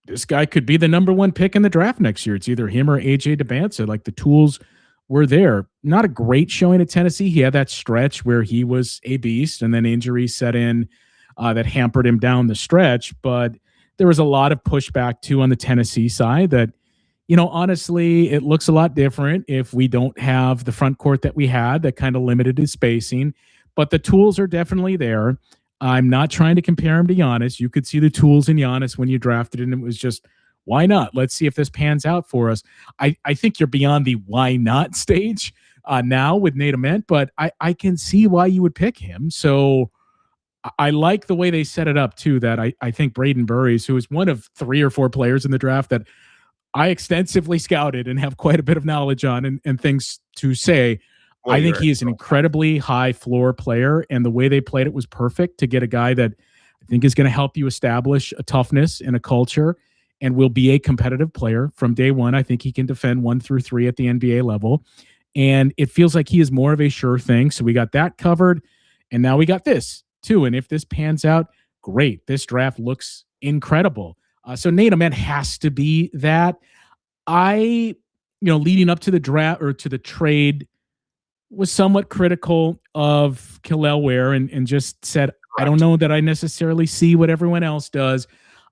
this guy could be the number 1 pick in the draft next year. It's either him or AJ DeBanza. Like, the tools were there. Not a great showing at Tennessee. He had that stretch where he was a beast, and then injuries set in that hampered him down the stretch. But there was a lot of pushback too on the Tennessee side that, honestly, it looks a lot different if we don't have the front court that we had that kind of limited his spacing. But the tools are definitely there. I'm not trying to compare him to Giannis. You could see the tools in Giannis when you drafted him. It was just, why not? Let's see if this pans out for us. I think you're beyond the why not stage now with Nate Ament, but I can see why you would pick him. So I like the way they set it up too, that I think Braden Burries, who is one of 3 or 4 players in the draft that I extensively scouted and have quite a bit of knowledge on and things to say. I think he is an incredibly high floor player, and the way they played it was perfect to get a guy that I think is going to help you establish a toughness and a culture and will be a competitive player from day one. I think he can defend 1 through 3 at the NBA level, and it feels like he is more of a sure thing. So we got that covered, and now we got this too. And if this pans out, great. This draft looks incredible. So Nate Ament has to be that. Leading up to the draft or to the trade, was somewhat critical of Kel'el Ware and just said, I don't know that I necessarily see what everyone else does.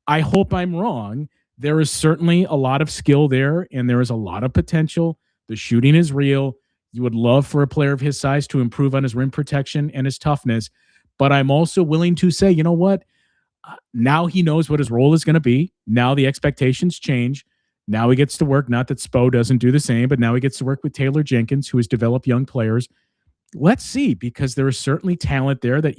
I hope I'm wrong. There is certainly a lot of skill there, and there is a lot of potential. The shooting is real. You would love for a player of his size to improve on his rim protection and his toughness. But I'm also willing to say, you know what? Now he knows what his role is going to be. Now the expectations change. Now he gets to work. Not that Spo doesn't do the same, but now he gets to work with Taylor Jenkins, who has developed young players. Let's see, because there is certainly talent there that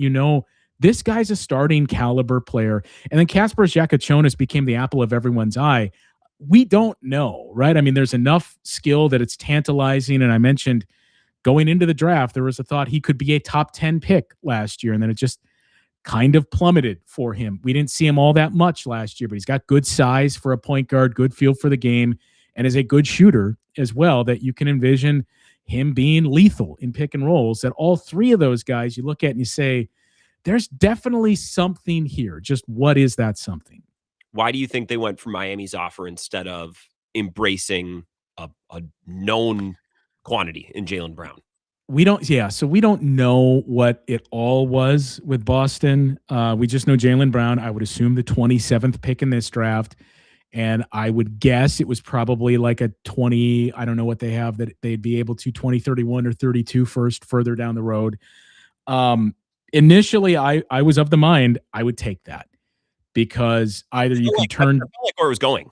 this guy's a starting caliber player. And then Kasparas Giacochonis became the apple of everyone's eye. We don't know, right? I mean, there's enough skill that it's tantalizing. And I mentioned going into the draft, there was a thought he could be a top 10 pick last year, and then it just kind of plummeted for him. We didn't see him all that much last year, but he's got good size for a point guard, good feel for the game, and is a good shooter as well, that you can envision him being lethal in pick and rolls. That all 3 of those guys you look at and you say, there's definitely something here. Just what is that something? Why do you think they went for Miami's offer instead of embracing a known quantity in Jaylen Brown? So we don't know what it all was with Boston. We just know Jaylen Brown, I would assume the 27th pick in this draft. And I would guess it was probably like a 20, I don't know what they have that they'd be able to 20, 31 or 32 first further down the road. initially I was of the mind I would take that because either you can turn like where it was going.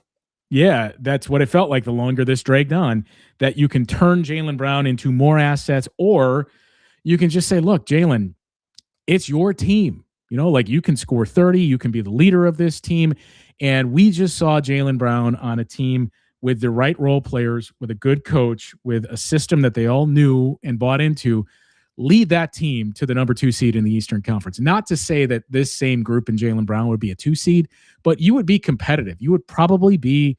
Yeah, that's what it felt like the longer this dragged on, that you can turn Jaylen Brown into more assets, or you can just say, look, Jaylen, it's your team. You know, like you can score 30, you can be the leader of this team. And we just saw Jaylen Brown on a team with the right role players, with a good coach, with a system that they all knew and bought into, lead that team to the number 2 seed in the Eastern Conference. Not to say that this same group in Jaylen Brown would be a 2 seed, but you would be competitive. You would probably be,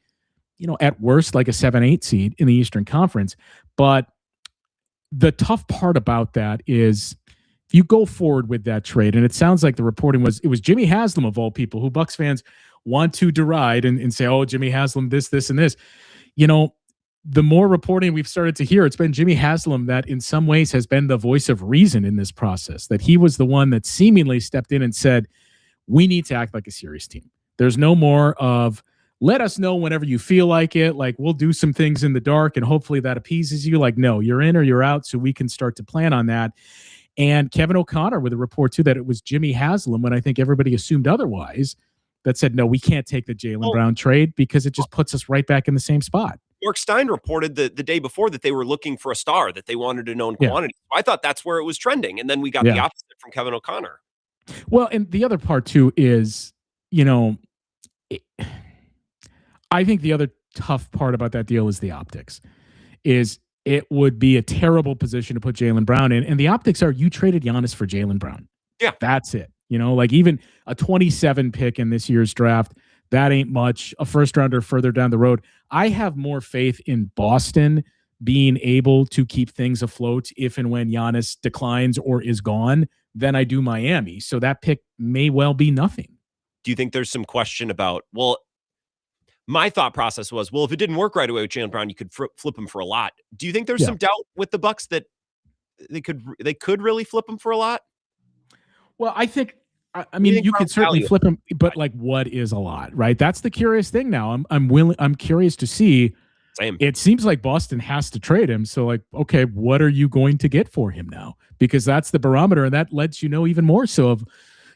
you know, at worst, like a 7-8 seed in the Eastern Conference. But the tough part about that is if you go forward with that trade, and it sounds like the reporting was, it was Jimmy Haslam of all people, who Bucks fans want to deride and say, oh, Jimmy Haslam, this, and this. You know, the more reporting we've started to hear, it's been Jimmy Haslam that in some ways has been the voice of reason in this process, that he was the one that seemingly stepped in and said, we need to act like a serious team. There's no more of, let us know whenever you feel like it. Like, we'll do some things in the dark and hopefully that appeases you. Like, no, you're in or you're out, so we can start to plan on that. And Kevin O'Connor with a report, too, that it was Jimmy Haslam, when I think everybody assumed otherwise, that said, no, we can't take the Jaylen Brown trade because it just puts us right back in the same spot. Mark Stein reported the day before that they were looking for a star, that they wanted a known quantity. I thought that's where it was trending. And then we got the opposite from Kevin O'Connor. Well, and the other part, too, is, you know, I think the other tough part about that deal is the optics. Is it would be a terrible position to put Jaylen Brown in. And the optics are, you traded Giannis for Jaylen Brown. Yeah. That's it. You know, like even a 27 pick in this year's draft, that ain't much. A first rounder further down the road. I have more faith in Boston being able to keep things afloat if and when Giannis declines or is gone than I do Miami. So that pick may well be nothing. Do you think there's some question about, well, my thought process was, well, if it didn't work right away with Jaylen Brown, you could flip him for a lot. Do you think there's some doubt with the Bucks that they could really flip him for a lot? Well, I think, I mean, you could certainly flip him, but like, what is a lot, right? That's the curious thing now. I'm curious to see. Same. It seems like Boston has to trade him. So like, okay, what are you going to get for him now? Because that's the barometer, and that lets you know even more so of,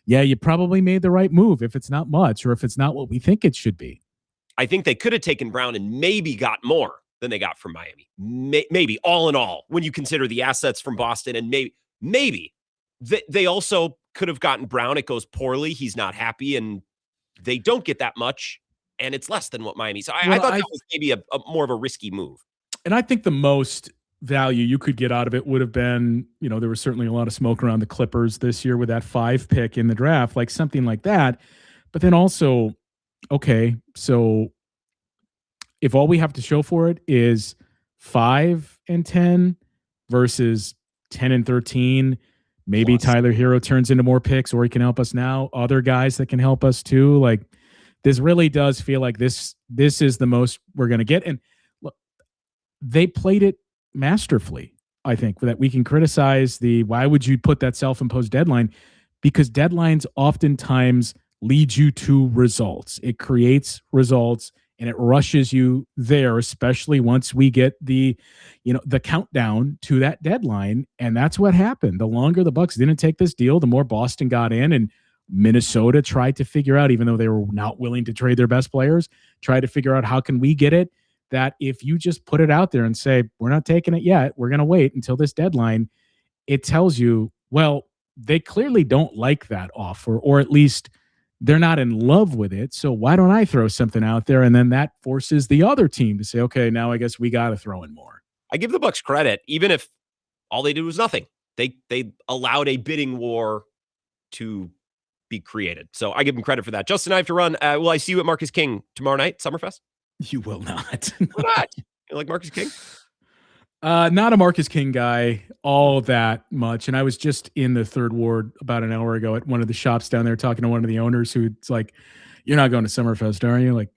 yeah, you probably made the right move if it's not much, or if it's not what we think it should be. I think they could have taken Brown and maybe got more than they got from Miami. Maybe all in all, when you consider the assets from Boston, and maybe they also could have gotten Brown. It goes poorly. He's not happy, and they don't get that much, and it's less than what Miami. So I thought that was maybe a more of a risky move. And I think the most value you could get out of it would have been, you know, there was certainly a lot of smoke around the Clippers this year with that 5 pick in the draft, like something like that. But then also, okay, so if all we have to show for it is 5 and 10 versus 10 and 13, maybe Tyler Hero turns into more picks, or he can help us now. Other guys that can help us too. Like, this really does feel like this is the most we're going to get. And look, they played it masterfully. I think that we can criticize why would you put that self-imposed deadline? Because deadlines oftentimes lead you to results. It creates results and it rushes you there, especially once we get the countdown to that deadline. And that's what happened. The longer the Bucks didn't take this deal, the more Boston got in, and Minnesota tried to figure out, even though they were not willing to trade their best players, tried to figure out how can we get it, that if you just put it out there and say, we're not taking it yet, we're going to wait until this deadline, it tells you, well, they clearly don't like that offer, or at least they're not in love with it. So why don't I throw something out there? And then that forces the other team to say, okay, now I guess we got to throw in more. I give the Bucks credit, even if all they did was nothing. They allowed a bidding war to be created. So I give them credit for that. Justin, I have to run. Will I see you at Marcus King tomorrow night, Summerfest? You will not. Why not? You like Marcus King? Not a Marcus King guy all that much. And I was just in the Third Ward about an hour ago at one of the shops down there talking to one of the owners who's like, "You're not going to Summerfest, are you?" Like,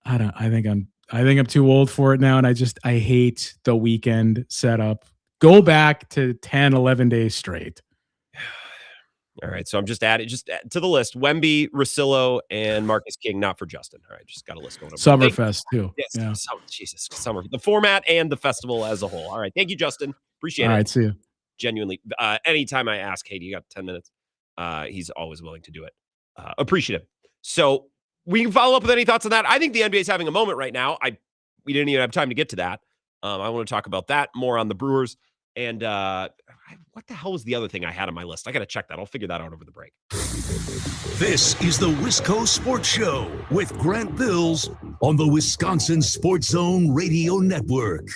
I think I'm too old for it now. And I hate the weekend setup. Go back to 10, 11 days straight. All right, so I'm just adding to the list: Wemby, Russillo, and Marcus King. Not for Justin. All right, just got a list going. Summerfest too. Yes, yeah. Jesus, summer, the format and the festival as a whole. All right, thank you, Justin. Appreciate it. All right, see you. Genuinely, anytime I ask, hey, do you got 10 minutes? He's always willing to do it. Appreciative. So we can follow up with any thoughts on that. I think the NBA is having a moment right now. We didn't even have time to get to that. I want to talk about that more on the Brewers. And what the hell was the other thing I had on my list? I got to check that. I'll figure that out over the break. This is the Wisco Sports Show with Grant Bills on the Wisconsin Sports Zone Radio Network.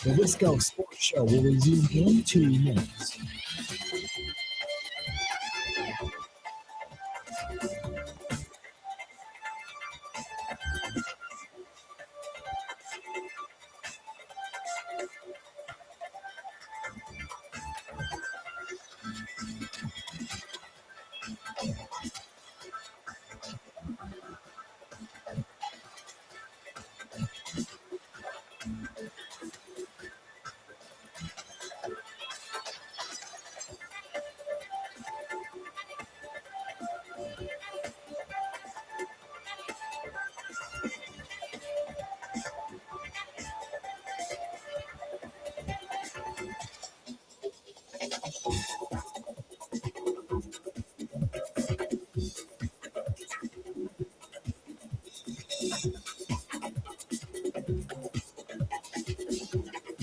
The Wisco Sports Show will resume in 2 minutes.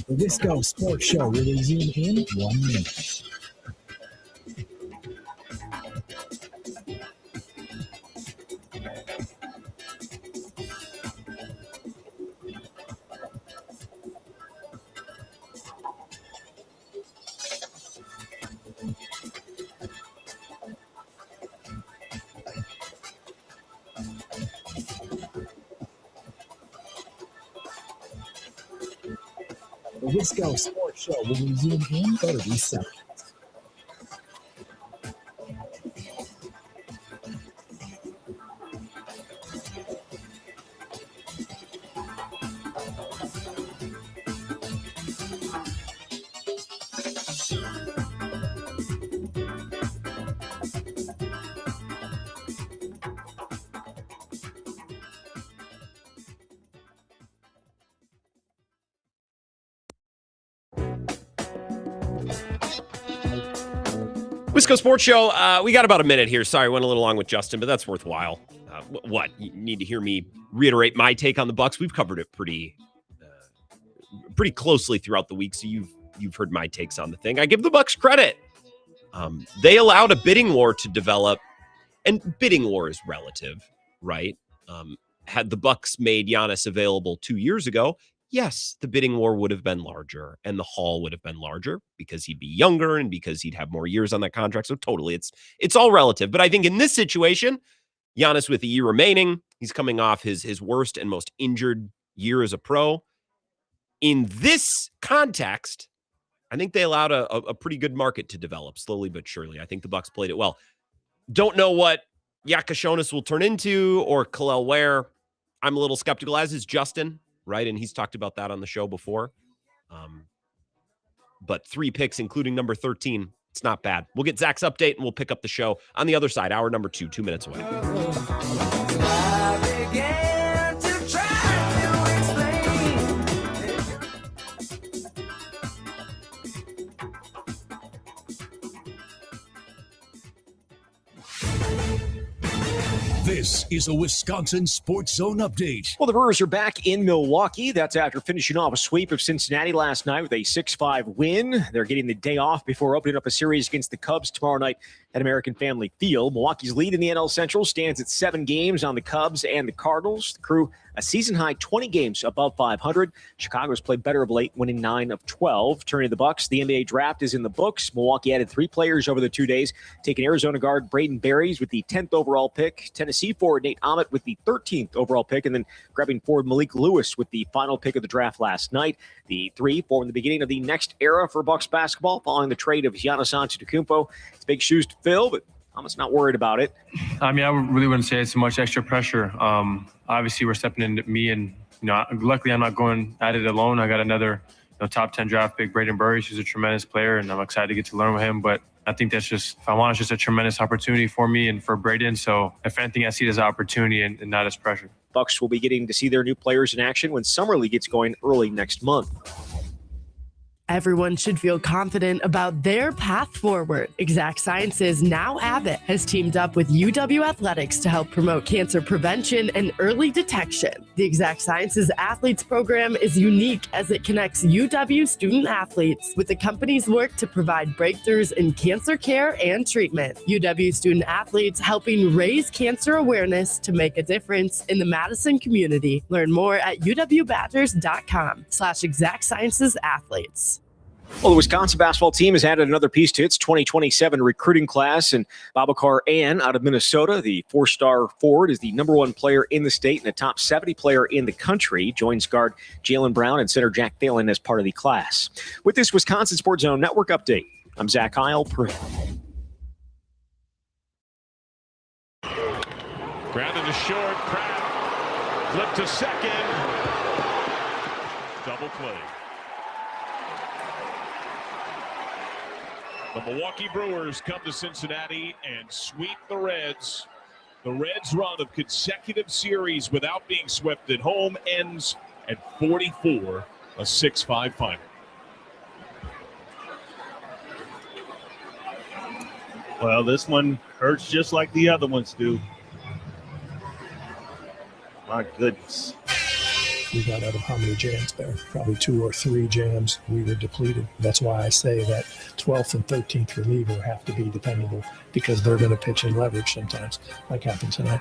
The Wisco Sports Show will resume in 1 minute. The Wisco Sports Show will resume in 30 seconds. Wisco Sports Show. We got about a minute here. Sorry, went a little long with Justin, but that's worthwhile. What? You need to hear me reiterate my take on the Bucks. We've covered it pretty closely throughout the week, so you've heard my takes on the thing. I give the Bucks credit. They allowed a bidding war to develop, and bidding war is relative, right? Had the Bucks made Giannis available 2 years ago, yes, the bidding war would have been larger and the haul would have been larger because he'd be younger and because he'd have more years on that contract. So totally, it's all relative. But I think in this situation, Giannis with a year remaining, he's coming off his worst and most injured year as a pro. In this context, I think they allowed a pretty good market to develop slowly but surely. I think the Bucks played it well. Don't know what Yakashonis will turn into or Khalil Ware. I'm a little skeptical, as is Justin, right? And he's talked about that on the show before. But 3 picks, including number 13, it's not bad. We'll get Zach's update and we'll pick up the show on the other side. Hour number 2, 2 minutes away. is a Wisconsin Sports Zone update. Well, the Brewers are back in Milwaukee. That's after finishing off a sweep of Cincinnati last night with a 6-5 win. They're getting the day off before opening up a series against the Cubs tomorrow night at American Family Field. Milwaukee's lead in the NL Central stands at 7 games on the Cubs and the Cardinals. The Crew a season-high 20 games above 500. Chicago's played better of late, winning 9 of 12. Turning to the Bucks, the NBA draft is in the books. Milwaukee added 3 players over the 2 days, taking Arizona guard Braden Berries with the 10th overall pick, Tennessee forward Nate Ahmet with the 13th overall pick, and then grabbing forward Malik Lewis with the final pick of the draft last night. The 3 form the beginning of the next era for Bucks basketball following the trade of Giannis Antetokounmpo. It's big shoes to fill, but Ahmet's not worried about it. I mean, I really wouldn't say it's much extra pressure. Obviously, we're stepping into me, and luckily I'm not going at it alone. I got another top 10 draft pick, Braden Burris, who's a tremendous player, and I'm excited to get to learn with him. But I think that's just, if I want, it's just a tremendous opportunity for me and for Braden. So if anything, I see it as an opportunity and not as pressure. Bucks will be getting to see their new players in action when Summer League gets going early next month. Everyone should feel confident about their path forward. Exact Sciences, now Abbott, has teamed up with UW Athletics to help promote cancer prevention and early detection. The Exact Sciences Athletes Program is unique as it connects UW student athletes with the company's work to provide breakthroughs in cancer care and treatment. UW student athletes helping raise cancer awareness to make a difference in the Madison community. Learn more at uwbadgers.com/Exact Sciences Athletes. Well, the Wisconsin basketball team has added another piece to its 2027 recruiting class, and Babakar Ann out of Minnesota, the 4-star forward, is the number 1 player in the state and a top 70 player in the country. Joins guard Jalen Brown and center Jack Thalen as part of the class. With this Wisconsin Sports Zone Network update, I'm Zach Heil. Grounded to short, Pratt, flip to second, double play. The Milwaukee Brewers come to Cincinnati and sweep the Reds. The Reds' run of consecutive series without being swept at home ends at 44, a 6-5 final. Well, this one hurts just like the other ones do. My goodness. We got out of how many jams there? Probably 2 or 3 jams. We were depleted. That's why I say that 12th and 13th reliever have to be dependable because they're going to pitch in leverage sometimes, like happened tonight.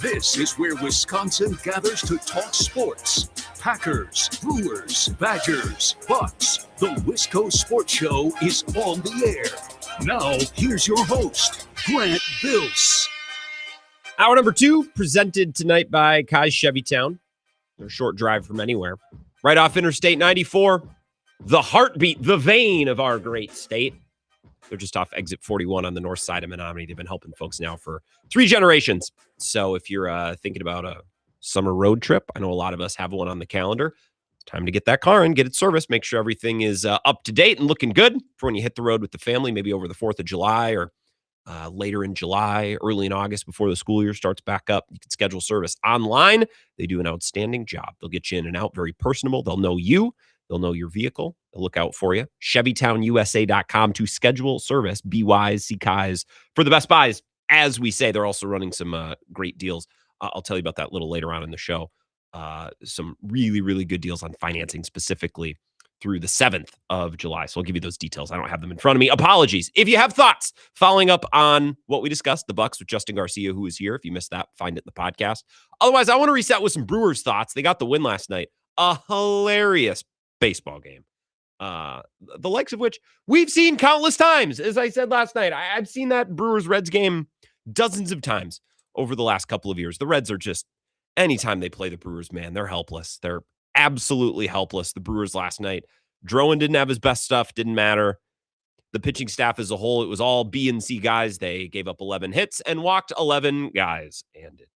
This is where Wisconsin gathers to talk sports. Packers, Brewers, Badgers, Bucks. The Wisco Sports Show is on the air. Now, here's your host, Grant Bills. Hour number 2, presented tonight by Kai's Chevytown. They're a short drive from anywhere. Right off Interstate 94, the heartbeat, the vein of our great state. They're just off exit 41 on the north side of Menominee. They've been helping folks now for 3 generations. So if you're thinking about a summer road trip, I know a lot of us have one on the calendar. It's time to get that car in, get it serviced, make sure everything is up to date and looking good for when you hit the road with the family, maybe over the 4th of July or later in July, early in August, before the school year starts back up. You can schedule service online. They do an outstanding job. They'll get you in and out, very personable. They'll know you. They'll know your vehicle. They'll look out for you. ChevytownUSA.com to schedule service. Be wise, seek eyes for the best buys. As we say, they're also running some great deals. I'll tell you about that a little later on in the show. Some really, really good deals on financing specifically through the 7th of July. So I'll give you those details. I don't have them in front of me. Apologies. If you have thoughts following up on what we discussed, the Bucks with Justin Garcia, who is here. If you missed that, find it in the podcast. Otherwise, I want to reset with some Brewers thoughts. They got the win last night. A hilarious baseball game. The likes of which we've seen countless times. As I said last night, I've seen that Brewers-Reds game dozens of times over the last couple of years. The Reds are just, anytime they play the Brewers, man, they're helpless. They're absolutely helpless. The Brewers last night, Drowan didn't have his best stuff, didn't matter. The pitching staff as a whole, it was all B and C guys. They gave up 11 hits and walked 11 guys, and it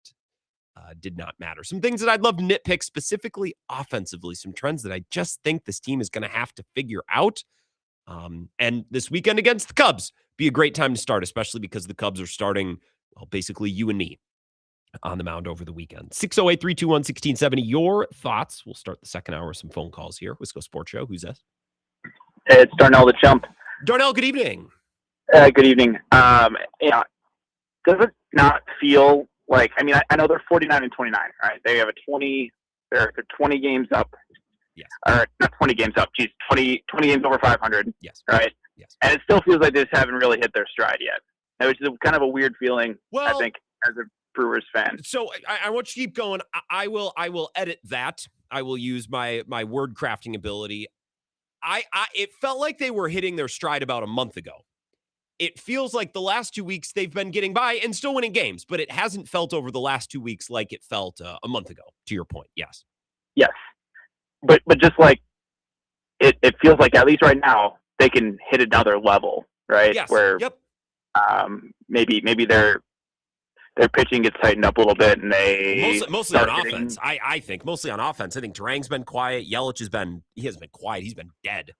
did not matter. Some things that I'd love to nitpick, specifically offensively, some trends that I just think this team is going to have to figure out. And this weekend against the Cubs, be a great time to start, especially because the Cubs are starting, well, basically you and me on the mound over the weekend. 608-321-1670. Your thoughts. We'll start the second hour with some phone calls here. Wisco Sports Show. Who's this? Hey, it's Darnell the Chump. Darnell, good evening. Good evening. Yeah, does it not feel like, I mean, I know they're 49 and 29, right? They have they're 20 games up. Yes. Or not 20 games up. Geez, 20 games over 500. Yes. Right. Yes. And it still feels like they just haven't really hit their stride yet, which is kind of a weird feeling. I think as a Brewers fan. So I want you to keep going. I will edit that. I will use my word crafting ability. It felt like they were hitting their stride about a month ago. It feels like the last 2 weeks they've been getting by and still winning games, but it hasn't felt over the last 2 weeks like it felt a month ago, to your point. Yes. Yes. But just like it feels like at least right now they can hit another level, right? Yes. Where maybe their pitching gets tightened up a little bit and they mostly on offense. I think mostly on offense. I think Durang's been quiet. Yelich hasn't been quiet. He's been dead.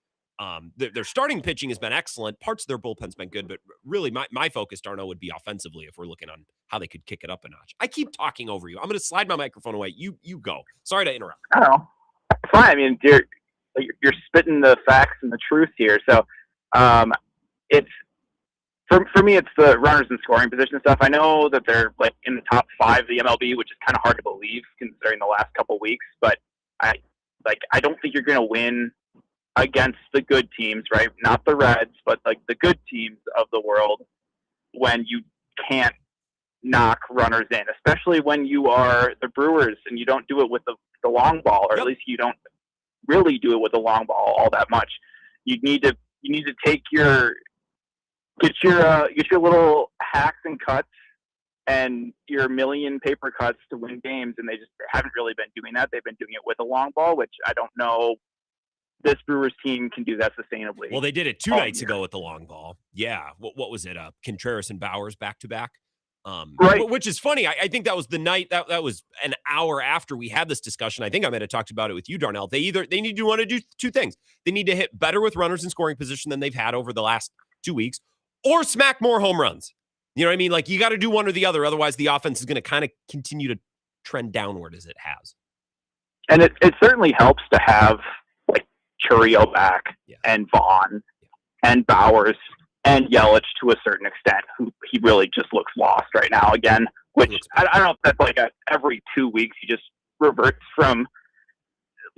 Their starting pitching has been excellent. Parts of their bullpen's been good, but really my focus, Darno, would be offensively if we're looking on how they could kick it up a notch. I keep talking over you. I'm going to slide my microphone away. You go. Sorry to interrupt. I don't know. It's fine. I mean, you're spitting the facts and the truth here. So it's for me, it's the runners in scoring position stuff. I know that they're like in the top 5 of the MLB, which is kind of hard to believe considering the last couple of weeks. But I don't think you're going to win against the good teams, right? Not the Reds, but like the good teams of the world when you can't knock runners in, especially when you are the Brewers and you don't do it with the long ball, or at least you don't really do it with the long ball all that much. You need to take get your little hacks and cuts and your million paper cuts to win games, and they just haven't really been doing that. They've been doing it with a long ball, which I don't know this Brewers team can do that sustainably. Well, they did it 2 nights ago with the long ball. Yeah. What was it? Contreras and Bowers back to back. Right. Which is funny. I think that was the night that was an hour after we had this discussion. I think I might have talked about it with you, Darnell. They need to want to do 2 things. They need to hit better with runners in scoring position than they've had over the last 2 weeks, or smack more home runs. You know what I mean? Like, you got to do one or the other. Otherwise, the offense is going to kind of continue to trend downward as it has. And it certainly helps to have like Churio back and Vaughn and Bowers and Yelich to a certain extent, who he really just looks lost right now again, which I don't know if that's like every 2 weeks he just reverts from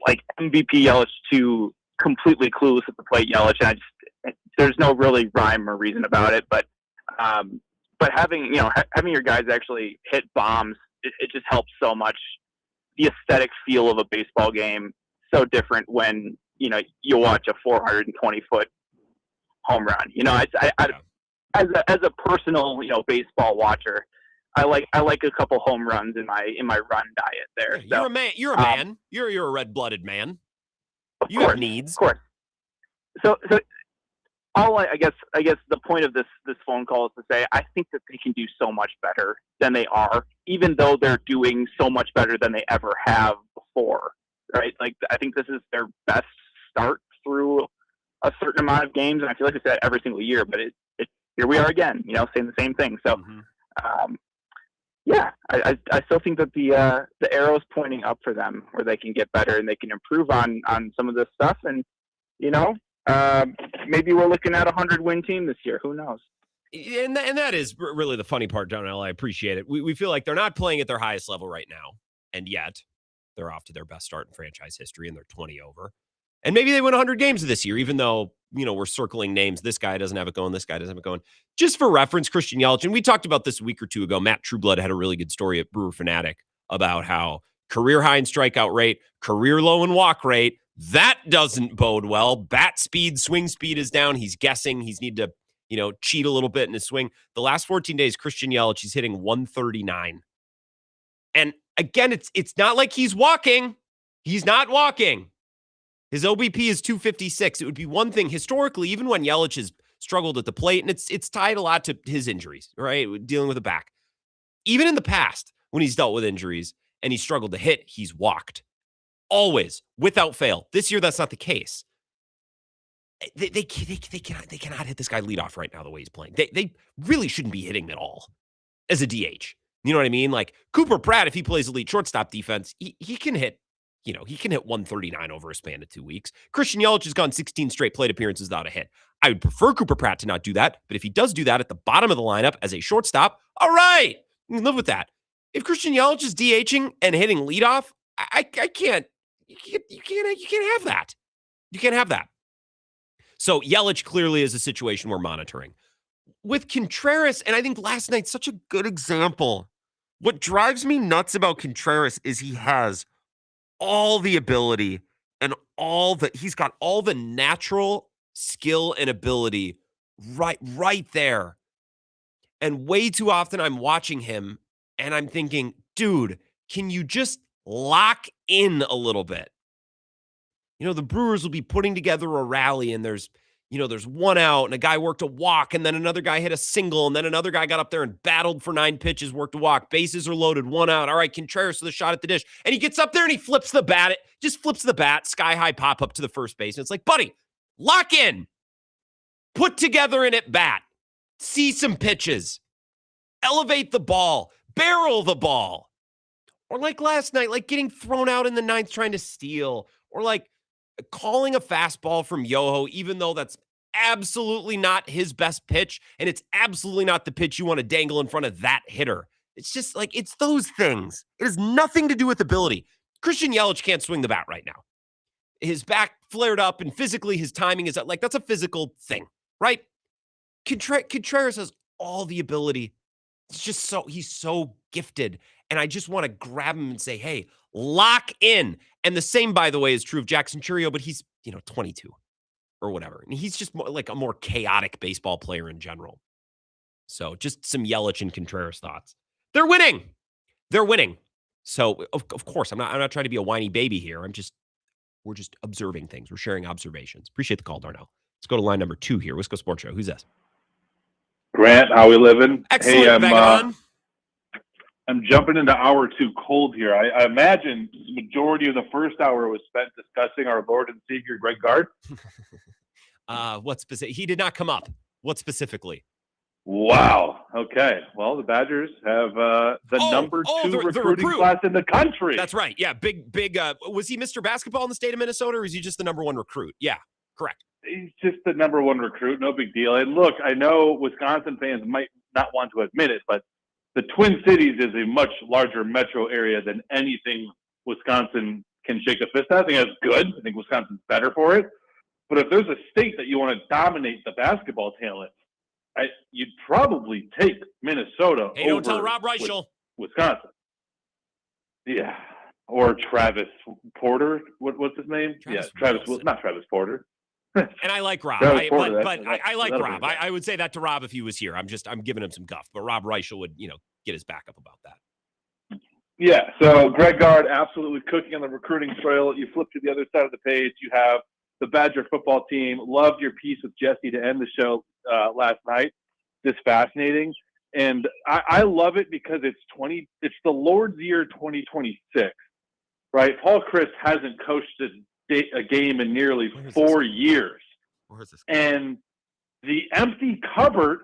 like MVP Yelich to completely clueless at the plate Yelich. And there's no really rhyme or reason about it, but having your guys actually hit bombs, it just helps so much. The aesthetic feel of a baseball game so different when you watch a 420-foot home run. As a personal baseball watcher, I like a couple home runs in my run diet there. Yeah, you're a man. You're a man. You're a red-blooded man. You have needs. Of course. So I guess the point of this phone call is to say I think that they can do so much better than they are, even though they're doing so much better than they ever have before. Right? Like, I think this is their best start through a certain amount of games, and I feel like I say that every single year, but here we are again, saying the same thing. So, I still think that the arrow's pointing up for them, where they can get better and they can improve on some of this stuff. And maybe we're looking at a 100-win team this year. Who knows? And that is really the funny part, Darnell. I appreciate it. We feel like they're not playing at their highest level right now, and yet they're off to their best start in franchise history, and they're 20 over. And maybe they win 100 games this year, even though, we're circling names. This guy doesn't have it going. This guy doesn't have it going. Just for reference, Christian Yelich, and we talked about this a week or two ago. Matt Trueblood had a really good story at Brewer Fanatic about how career high in strikeout rate, career low in walk rate. That doesn't bode well. Bat speed, swing speed is down. He's guessing. He's need to, cheat a little bit in his swing. The last 14 days, Christian Yelich, he's hitting 139. And again, it's not like he's walking. He's not walking. His OBP is 256. It would be one thing historically, even when Yelich has struggled at the plate, and it's tied a lot to his injuries, right? Dealing with a back. Even in the past, when he's dealt with injuries and he struggled to hit, he's walked. Always, without fail. This year, that's not the case. They cannot hit this guy leadoff right now the way he's playing. They really shouldn't be hitting at all as a DH. You know what I mean? Like Cooper Pratt, if he plays elite shortstop defense, he can hit. He can hit 139 over a span of 2 weeks. Christian Yelich has gone 16 straight plate appearances without a hit. I would prefer Cooper Pratt to not do that, but if he does do that at the bottom of the lineup as a shortstop, all right, you can live with that. If Christian Yelich is DHing and hitting leadoff, I can't. You can't have that. You can't have that. So Yelich clearly is a situation we're monitoring. With Contreras, and I think last night's such a good example. What drives me nuts about Contreras is he has all the ability and he's got all the natural skill and ability right there. And way too often I'm watching him and I'm thinking, dude, can you just lock in a little bit? The Brewers will be putting together a rally and there's one out and a guy worked a walk and then another guy hit a single and then another guy got up there and battled for 9 pitches, worked a walk. Bases are loaded, 1 out. All right, Contreras with a shot at the dish. And he gets up there and he flips the bat. Sky high pop up to the first base. And it's like, buddy, lock in. Put together an at bat. See some pitches. Elevate the ball. Barrel the ball. Or like last night, like getting thrown out in the 9th trying to steal. Or like calling a fastball from Yoho, even though that's absolutely not his best pitch, and it's absolutely not the pitch you want to dangle in front of that hitter. It's just like, it's those things. It has nothing to do with ability. Christian Yelich can't swing the bat right now. His back flared up, and physically his timing is like, that's a physical thing, right? Contreras has all the ability. It's just he's so gifted, and I just want to grab him and say, hey, lock in. And the same, by the way, is true of Jackson Chourio, but he's, 22 or whatever. And he's just like a more chaotic baseball player in general. So just some Yelich and Contreras thoughts. They're winning. So of course, I'm not trying to be a whiny baby here. We're just observing things. We're sharing observations. Appreciate the call, Darnell. Let's go to line number 2 here. Wisco Sports Show. Who's this? Grant, how we living? Excellent, hey, I'm jumping into hour 2 cold here. I imagine the majority of the first hour was spent discussing our Lord and Savior, Greg Gard. What specific? He did not come up. What specifically? Wow. Okay. Well, the Badgers have the number 2 recruiting class in the country. That's right. Yeah. Big. Was he Mr. Basketball in the state of Minnesota, or is he just the number 1 recruit? Yeah. Correct. He's just the number 1 recruit. No big deal. And look, I know Wisconsin fans might not want to admit it, but the Twin Cities is a much larger metro area than anything Wisconsin can shake a fist at. I think that's good. I think Wisconsin's better for it. But if there's a state that you want to dominate the basketball talent, you'd probably take Minnesota over don't tell Rob Reichel. Wisconsin. Yeah. Or Travis Porter. What's his name? Not Travis Porter. And I like Rob, I like Rob. I would say that to Rob if he was here. I'm giving him some guff, but Rob Reichel would, get his back up about that. Yeah. So Greg Gard absolutely cooking on the recruiting trail. You flip to the other side of the page. You have the Badger football team. Loved your piece with Jesse to end the show last night. Just fascinating. And I love it because it's the Lord's year 2026, right? Paul Chryst hasn't coached a game in nearly 4 years. And the empty cupboard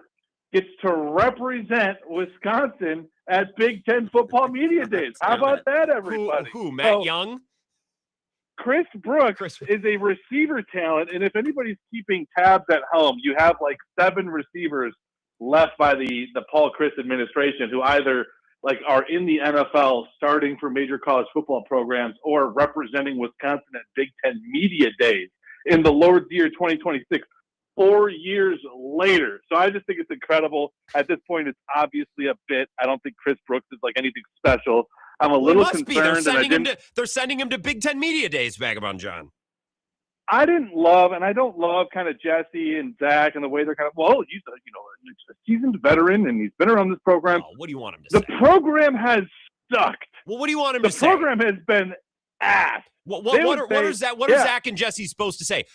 gets to represent Wisconsin at Big Ten football media days. How about that, everybody? Who Matt Young? Chris Brooks is a receiver talent, and if anybody's keeping tabs at home, you have like 7 receivers left by the Paul Chryst administration who either are in the NFL starting for major college football programs or representing Wisconsin at Big Ten media days in the Lord's year 2026, 4 years later. So I just think it's incredible. At this point, it's obviously a bit. I don't think Chris Brooks is like anything special. I'm a little concerned. They're sending him to Big Ten media days, Vagabond John. I don't love kind of Jesse and Zach and the way they're kind of, he's a seasoned veteran and he's been around this program. What do you want him to say? The program has sucked. Well, what do you want him to say? The program has been ass. What are Zach and Jesse supposed to say?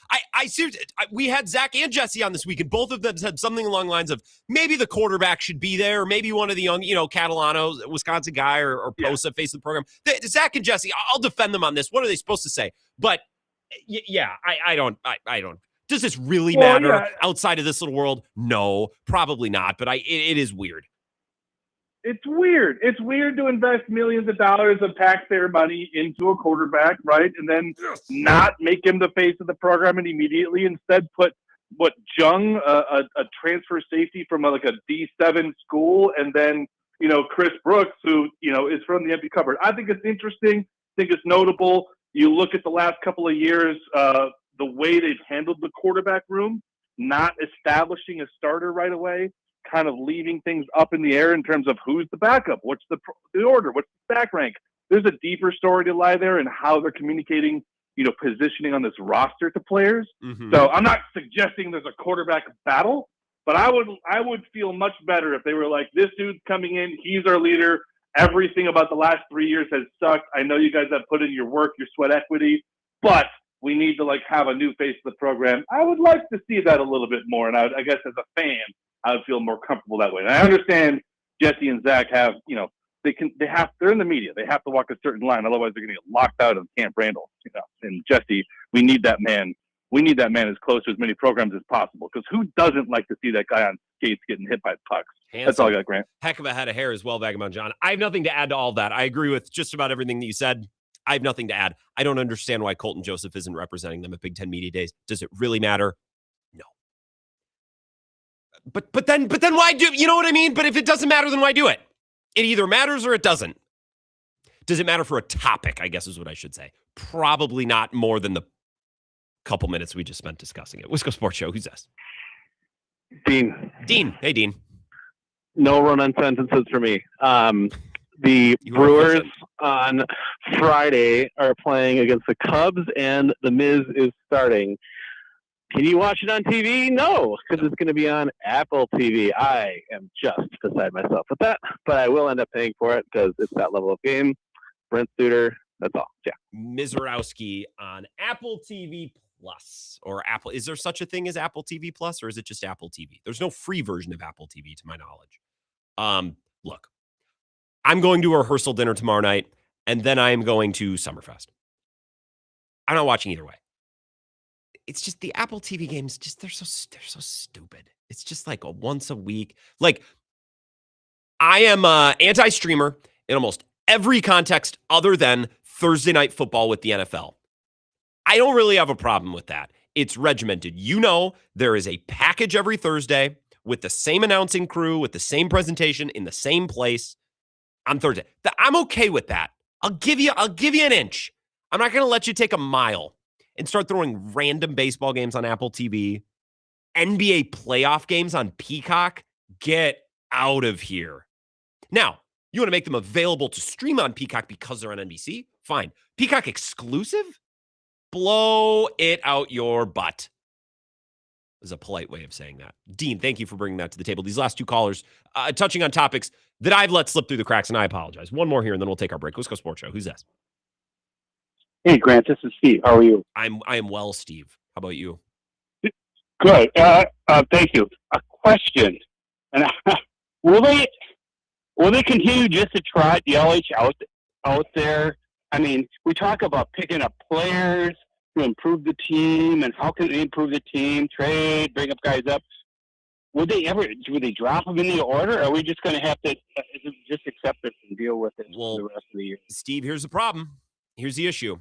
We had Zach and Jesse on this week, and both of them said something along the lines of maybe the quarterback should be there, or maybe one of the young, Catalano, Wisconsin guy, or Posa face of the program. Zach and Jesse, I'll defend them on this. What are they supposed to say? But I don't. Does this really matter outside of this little world? No, probably not. But it is weird. It's weird. It's weird to invest millions of dollars of taxpayer money into a quarterback, right? And then not make him the face of the program and immediately instead put Jung, a transfer safety from a D7 school, and then Chris Brooks, who, is from the empty cupboard. I think it's interesting. I think it's notable. You look at the last couple of years, the way they've handled the quarterback room, not establishing a starter right away, kind of leaving things up in the air in terms of who's the backup, what's the order, what's the stack rank. There's a deeper story to lie there and how they're communicating, positioning on this roster to players. Mm-hmm. So I'm not suggesting there's a quarterback battle, but I would feel much better if they were like, this dude's coming in, he's our leader. Everything about the last 3 years has sucked. I know you guys have put in your work, your sweat equity, but we need to have a new face of the program. I would like to see that a little bit more. And I guess as a fan, I would feel more comfortable that way. And I understand Jesse and Zach have, they're in the media. They have to walk a certain line. Otherwise they're going to get locked out of Camp Randall. And Jesse, we need that man. We need that man as close to as many programs as possible. Because who doesn't like to see that guy on skates getting hit by pucks? Handsome. That's all I got, Grant. Heck of a head of hair as well, Vagabond John. I have nothing to add to all that. I agree with just about everything that you said. I have nothing to add. I don't understand why Colton Joseph isn't representing them at Big Ten Media Days. Does it really matter? No. But then why do, you know what I mean? But if it doesn't matter, then why do it? It either matters or it doesn't. Does it matter for a topic, I guess is what I should say. Probably not more than the couple minutes we just spent discussing it. Wisco Sports Show. Who's this? Dean. Dean. Hey, Dean. No run-on sentences for me. The Brewers on Friday are playing against the Cubs, and the Miz is starting. Can you watch it on TV? No, because it's going to be on Apple TV. I am just beside myself with that, but I will end up paying for it because it's that level of game. Brent Suter, that's all. Yeah. Mizorowski on Apple TV Plus or Apple. Is there such a thing as Apple TV Plus, or is it just Apple TV? There's no free version of Apple TV, to my knowledge. Look, I'm going to a rehearsal dinner tomorrow night, and then I am going to Summerfest. I'm not watching either way. It's just the Apple TV games. Just they're so stupid. It's just like a once a week. Like I am anti-streamer in almost every context other than Thursday Night Football with the NFL. I don't really have a problem with that. It's regimented. There is a package every Thursday with the same announcing crew, with the same presentation in the same place on Thursday. I'm okay with that. I'll give you an inch. I'm not going to let you take a mile and start throwing random baseball games on Apple TV, NBA playoff games on Peacock. Get out of here. Now, you want to make them available to stream on Peacock because they're on NBC? Fine. Peacock exclusive? Blow it out your butt. Is a polite way of saying that. Dean, thank you for bringing that to the table. These last two callers touching on topics that I've let slip through the cracks, and I apologize. One more here, and then we'll take our break. Let's go Sports Show. Who's this? Hey, Grant, this is Steve. How are you? I am well, Steve. How about you? Good. Thank you. A question. And will they continue just to trot the LH out there? I mean, we talk about picking up players to improve the team, and how can they improve the team? Trade, bring up guys up. Would they drop them in the order? Or are we just going to have to just accept it and deal with it for the rest of the year? Steve, here's the problem. Here's the issue.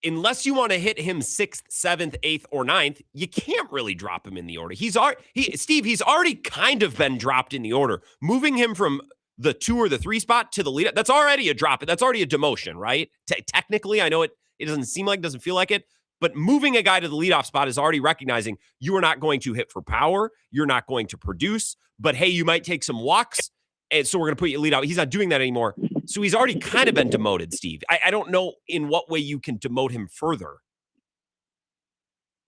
Unless you want to hit him 6th, 7th, 8th, or 9th, you can't really drop him in the order. He's already kind of been dropped in the order. Moving him from the 2 or the 3 spot to the lead, that's already a drop. That's already a demotion, right? Technically, I know it doesn't seem like, doesn't feel like it, but moving a guy to the leadoff spot is already recognizing you are not going to hit for power. You're not going to produce, but hey, you might take some walks. And so we're going to put you lead out. He's not doing that anymore. So he's already kind of been demoted, Steve. I don't know in what way you can demote him further.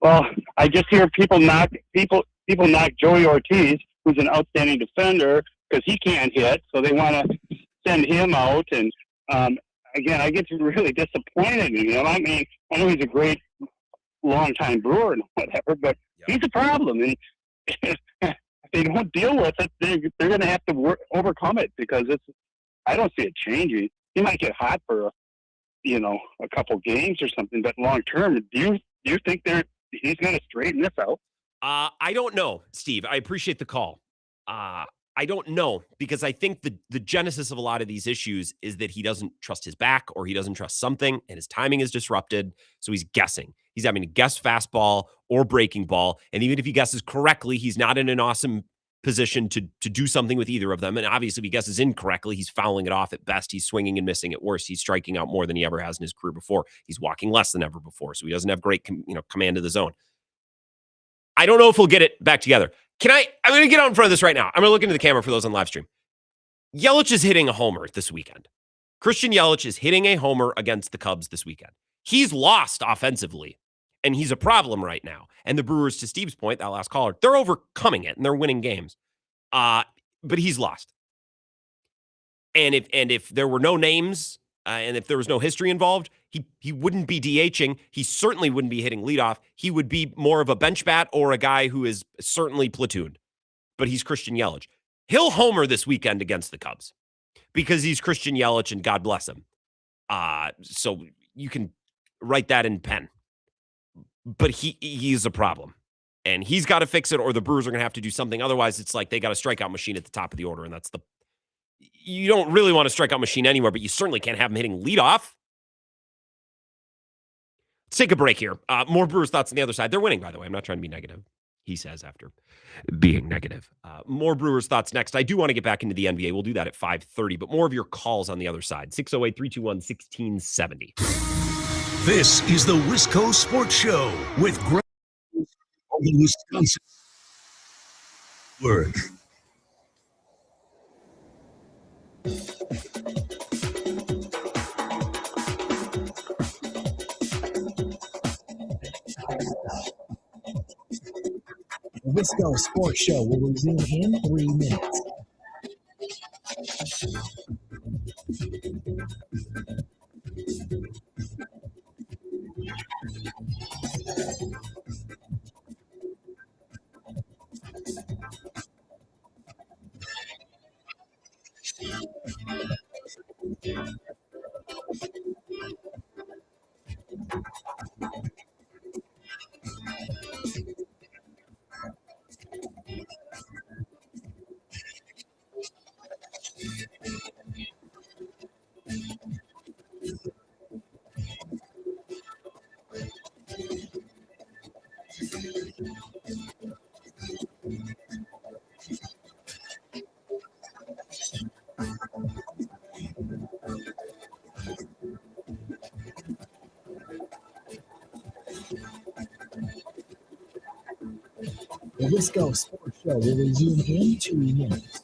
Well, I just hear people knock Joey Ortiz, who's an outstanding defender, because he can't hit. So they want to send him out. And again, I get really disappointed in him. I mean, I know he's a great longtime Brewer and whatever, but he's a problem. And if they don't deal with it, they're going to have to overcome it, because I don't see it changing. He might get hot for a couple games or something, but long term, do you think he's going to straighten this out? I don't know, Steve. I appreciate the call. I don't know, because I think the genesis of a lot of these issues is that he doesn't trust his back, or he doesn't trust something, and his timing is disrupted. So he's guessing. He's having to guess fastball or breaking ball. And even if he guesses correctly, he's not in an awesome position to do something with either of them. And obviously, if he guesses incorrectly, he's fouling it off at best. He's swinging and missing at worst. He's striking out more than he ever has in his career before. He's walking less than ever before. So he doesn't have great command of the zone. I don't know if he'll get it back together. I'm going to get out in front of this right now. I'm going to look into the camera for those on live stream. Yelich is hitting a homer this weekend. Christian Yelich is hitting a homer against the Cubs this weekend. He's lost offensively, and he's a problem right now. And the Brewers, to Steve's point, that last caller, they're overcoming it, and they're winning games. But he's lost. And if there were no names and if there was no history involved, he wouldn't be DHing. He certainly wouldn't be hitting leadoff. He would be more of a bench bat or a guy who is certainly platooned. But he's Christian Yelich. He'll homer this weekend against the Cubs because he's Christian Yelich, and God bless him. So you can write that in pen. But he's a problem. And he's got to fix it, or the Brewers are going to have to do something. Otherwise, it's like they got a strikeout machine at the top of the order, and you don't really want a strikeout machine anywhere, but you certainly can't have him hitting leadoff. Let's take a break here. More Brewers thoughts on the other side. They're winning, by the way. I'm not trying to be negative, he says after being negative. More Brewers thoughts next. I do want to get back into the NBA. We'll do that at 5:30, but more of your calls on the other side. 608-321-1670. This is the Wisco Sports Show with Greg on the Wisconsin Word. The Wisco Sports Show will resume in 3 minutes. The Wisco Sports Show will resume in 2 minutes.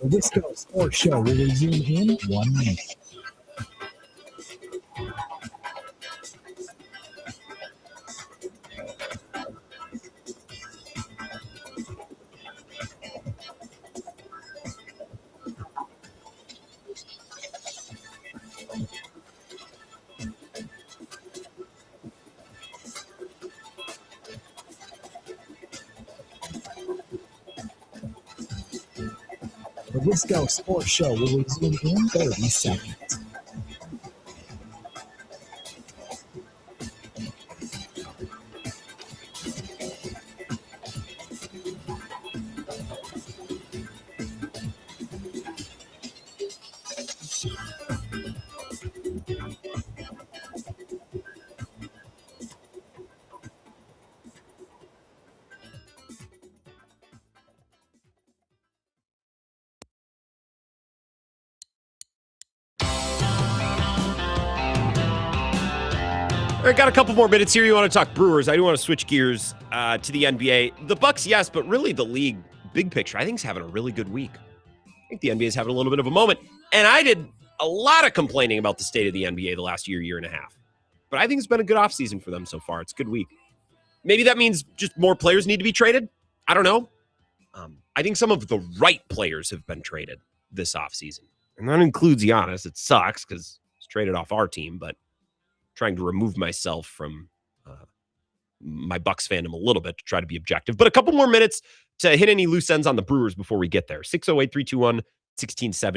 The Wisco Sports Show will resume in 1 minute. The Wisco Sports Show will resume in 30 seconds. All right, got a couple more minutes here. You want to talk Brewers. I do want to switch gears to the NBA. The Bucks, yes, but really the league, big picture, I think is having a really good week. think the NBA is having a little bit of a moment. And I did a lot of complaining about the state of the NBA the last year and a half. But I think it's been a good offseason for them so far. It's a good week. Maybe that means just more players need to be traded. I don't know. I think some of the right players have been traded this offseason. And that includes Giannis. It sucks because he's traded off our team, but trying to remove myself from my Bucks fandom a little bit to try to be objective. But a couple more minutes to hit any loose ends on the Brewers before we get there. 608-321-1670.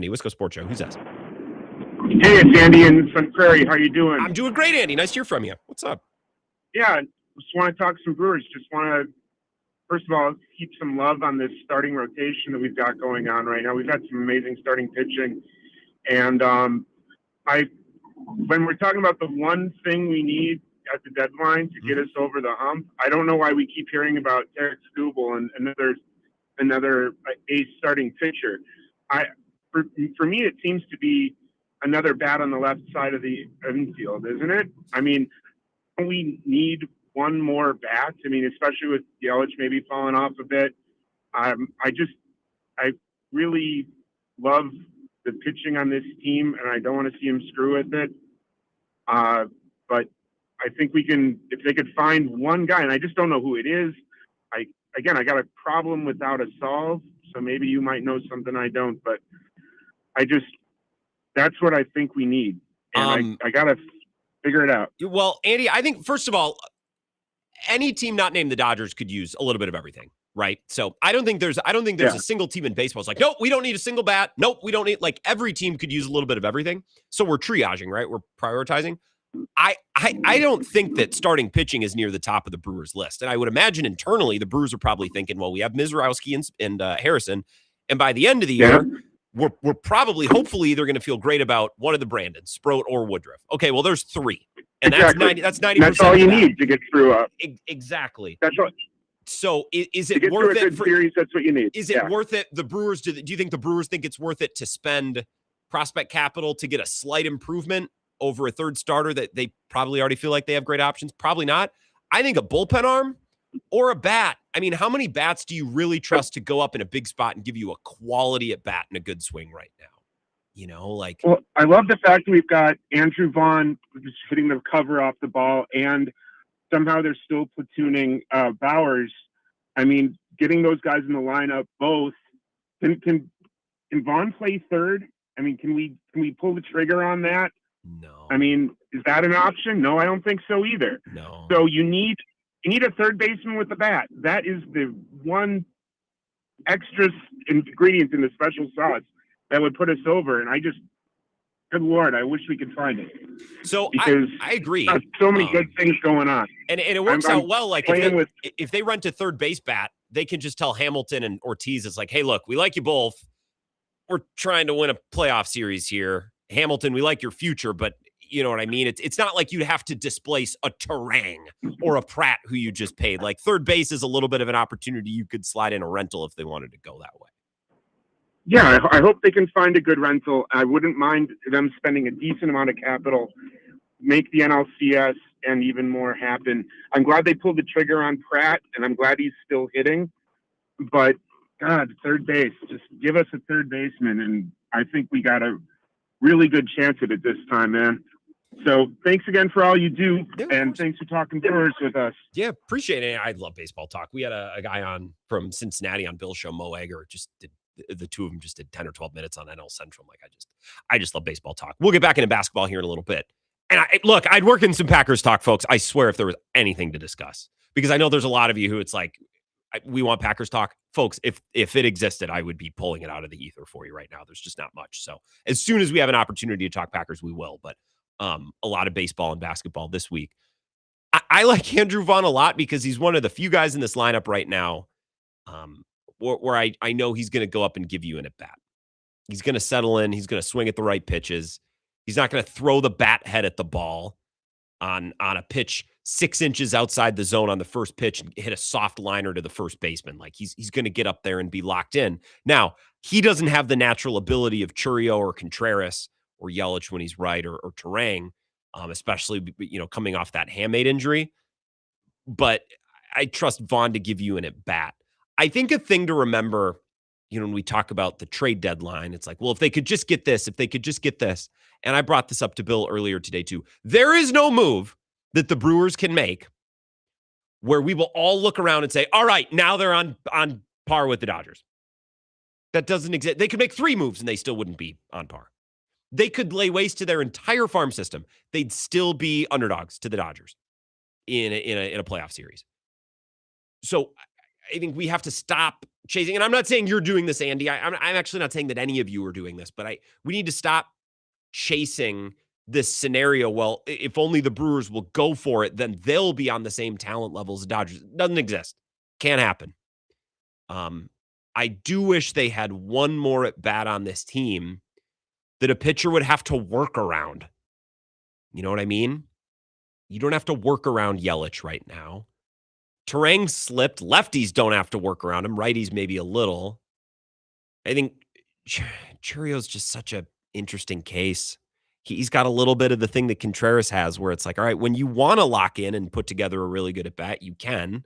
Wisco Sports Show. Who's that? Hey, it's Andy in Sun Prairie. How you doing? I'm doing great, Andy. Nice to hear from you. What's up? Yeah, just want to talk some Brewers. Just want to, first of all, keep some love on this starting rotation that we've got going on right now. We've had some amazing starting pitching. And when we're talking about the one thing we need at the deadline to get us over the hump, I don't know why we keep hearing about Derek Skubal and another ace starting pitcher. For me, it seems to be another bat on the left side of the infield, isn't it? I mean, don't we need one more bat? I mean, especially with Yelich maybe falling off a bit. I really love the pitching on this team, and I don't want to see him screw with it. But I think we can, if they could find one guy, and I just don't know who it is. I got a problem without a solve, so maybe you might know something I don't, but that's what I think we need. And I got to figure it out. Well, Andy, I think, first of all, any team not named the Dodgers could use a little bit of everything, right? So I don't think there's a single team in baseball. It's like, nope, we don't need a single bat. Nope, we don't need, like, every team could use a little bit of everything. So we're triaging, right? We're prioritizing. I don't think that starting pitching is near the top of the Brewers list. And I would imagine internally the Brewers are probably thinking, well, we have Mizrowski and Harrison. And by the end of the year, we're probably, hopefully, either going to feel great about one of the Brandons, Sproat or Woodruff. Okay, well, there's three. And exactly. that's 90%. That's all you need to get through. Exactly. That's all. So is it worth it? Series, that's what you need. Is it worth it? The Brewers, do you think the Brewers think it's worth it to spend prospect capital to get a slight improvement over a third starter that they probably already feel like they have great options? Probably not. I think a bullpen arm or a bat. I mean, how many bats do you really trust to go up in a big spot and give you a quality at bat and a good swing right now? You know, like. Well, I love the fact that we've got Andrew Vaughn just hitting the cover off the ball, and somehow they're still platooning Bowers. I mean, getting those guys in the lineup both. Can Vaughn play third? I mean, can we pull the trigger on that? No. I mean, is that an option? No, I don't think so either. No. So you need a third baseman with the bat. That is the one extra ingredient in the special sauce that would put us over. And good Lord, I wish we could find it. So because I agree. So many good things going on. And it works out well. Like if they rent a third base bat, they can just tell Hamilton and Ortiz, it's like, hey, look, we like you both. We're trying to win a playoff series here. Hamilton, we like your future, but you know what I mean? It's not like you'd have to displace a Terang or a Pratt who you just paid. Like third base is a little bit of an opportunity. You could slide in a rental if they wanted to go that way. Yeah, I hope they can find a good rental. I wouldn't mind them spending a decent amount of capital, make the NLCS and even more happen. I'm glad they pulled the trigger on Pratt, and I'm glad he's still hitting. But, God, third base, just give us a third baseman, and I think we got a really good chance at it this time, man. So thanks again for all you do, and thanks for talking Brewers with us. Yeah, appreciate it. I love baseball talk. We had a guy on from Cincinnati on Bill's show, Mo Egger, just did. The two of them just did 10 or 12 minutes on NL Central. I'm like, I just love baseball talk. We'll get back into basketball here in a little bit. And I'd work in some Packers talk, folks. I swear if there was anything to discuss, because I know there's a lot of you who it's like, we want Packers talk. Folks, if it existed, I would be pulling it out of the ether for you right now. There's just not much. So as soon as we have an opportunity to talk Packers, we will. But a lot of baseball and basketball this week. I like Andrew Vaughn a lot because he's one of the few guys in this lineup right now where I know he's going to go up and give you an at-bat. He's going to settle in. He's going to swing at the right pitches. He's not going to throw the bat head at the ball on a pitch 6 inches outside the zone on the first pitch and hit a soft liner to the first baseman. Like he's going to get up there and be locked in. Now, he doesn't have the natural ability of Churio or Contreras or Yelich when he's right or Terang, especially, coming off that hamate injury. But I trust Vaughn to give you an at-bat. I think a thing to remember when we talk about the trade deadline, it's like, well, if they could just get this, And I brought this up to Bill earlier today too. There is no move that the Brewers can make where we will all look around and say, all right, now they're on par with the Dodgers. That doesn't exist. They could make 3 moves and they still wouldn't be on par. They could lay waste to their entire farm system. They'd still be underdogs to the Dodgers in a playoff series. So I think we have to stop chasing. And I'm not saying you're doing this, Andy. I'm actually not saying that any of you are doing this, but we need to stop chasing this scenario. Well, if only the Brewers will go for it, then they'll be on the same talent level as the Dodgers. It doesn't exist. Can't happen. I do wish they had one more at bat on this team that a pitcher would have to work around. You know what I mean? You don't have to work around Yelich right now. Turang slipped. Lefties don't have to work around him. Righties maybe a little. I think Churrio's just such an interesting case. He's got a little bit of the thing that Contreras has where it's like, all right, when you want to lock in and put together a really good at bat, you can,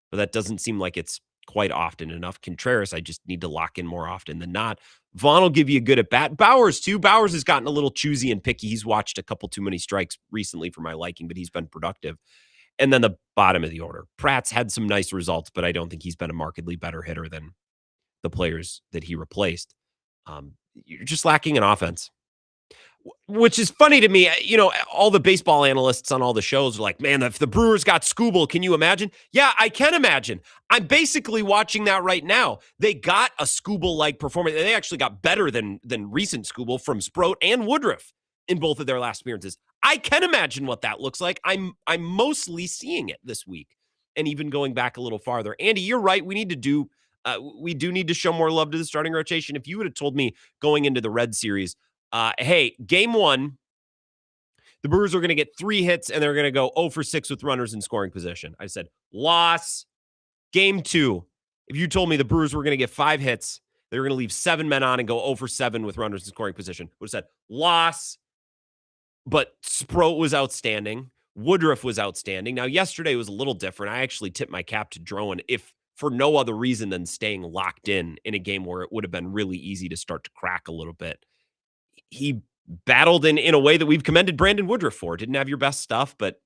but that doesn't seem like it's quite often enough. Contreras, I just need to lock in more often than not. Vaughn will give you a good at bat. Bowers, too. Bowers has gotten a little choosy and picky. He's watched a couple too many strikes recently for my liking, but he's been productive. And then the bottom of the order. Pratt's had some nice results, but I don't think he's been a markedly better hitter than the players that he replaced. You're just lacking in offense, which is funny to me. All the baseball analysts on all the shows are like, man, if the Brewers got Skubal, can you imagine? Yeah, I can imagine. I'm basically watching that right now. They got a Skubal-like performance. They actually got better than recent Skubal from Sproat and Woodruff in both of their last appearances. I can imagine what that looks like. I'm mostly seeing it this week, and even going back a little farther. Andy, you're right. We do need to show more love to the starting rotation. If you would have told me going into the Red series, hey, game 1, the Brewers are going to get 3 hits and they're going to go 0 for 6 with runners in scoring position, I said loss. Game 2, if you told me the Brewers were going to get 5 hits, they were going to leave 7 men on and go 0 for 7 with runners in scoring position, would have said loss. But Sproat was outstanding. Woodruff was outstanding. Now, yesterday was a little different. I actually tipped my cap to Drowan, if for no other reason than staying locked in a game where it would have been really easy to start to crack a little bit. He battled in a way that we've commended Brandon Woodruff for. Didn't have your best stuff, but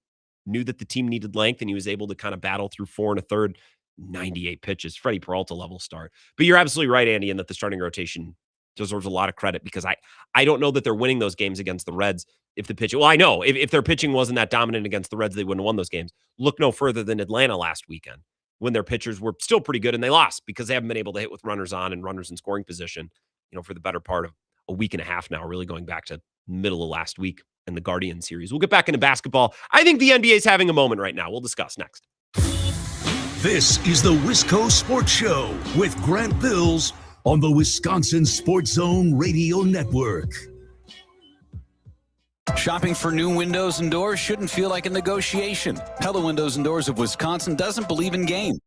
knew that the team needed length, and he was able to kind of battle through 4 1/3, 98 pitches, Freddie Peralta level start. But you're absolutely right, Andy, in that the starting rotation deserves a lot of credit, because I don't know that they're winning those games against the Reds if the pitching. Well, I know if their pitching wasn't that dominant against the Reds, they wouldn't have won those games. Look no further than Atlanta last weekend, when their pitchers were still pretty good and they lost because they haven't been able to hit with runners on and runners in scoring position, for the better part of a week and a half now, really going back to middle of last week in the Guardian series. We'll get back into basketball. I think the NBA is having a moment right now. We'll discuss next. This is the Wisco Sports Show with Grant Bills on the Wisconsin Sports Zone Radio Network. Shopping for new windows and doors shouldn't feel like a negotiation. Pella Windows and Doors of Wisconsin doesn't believe in games.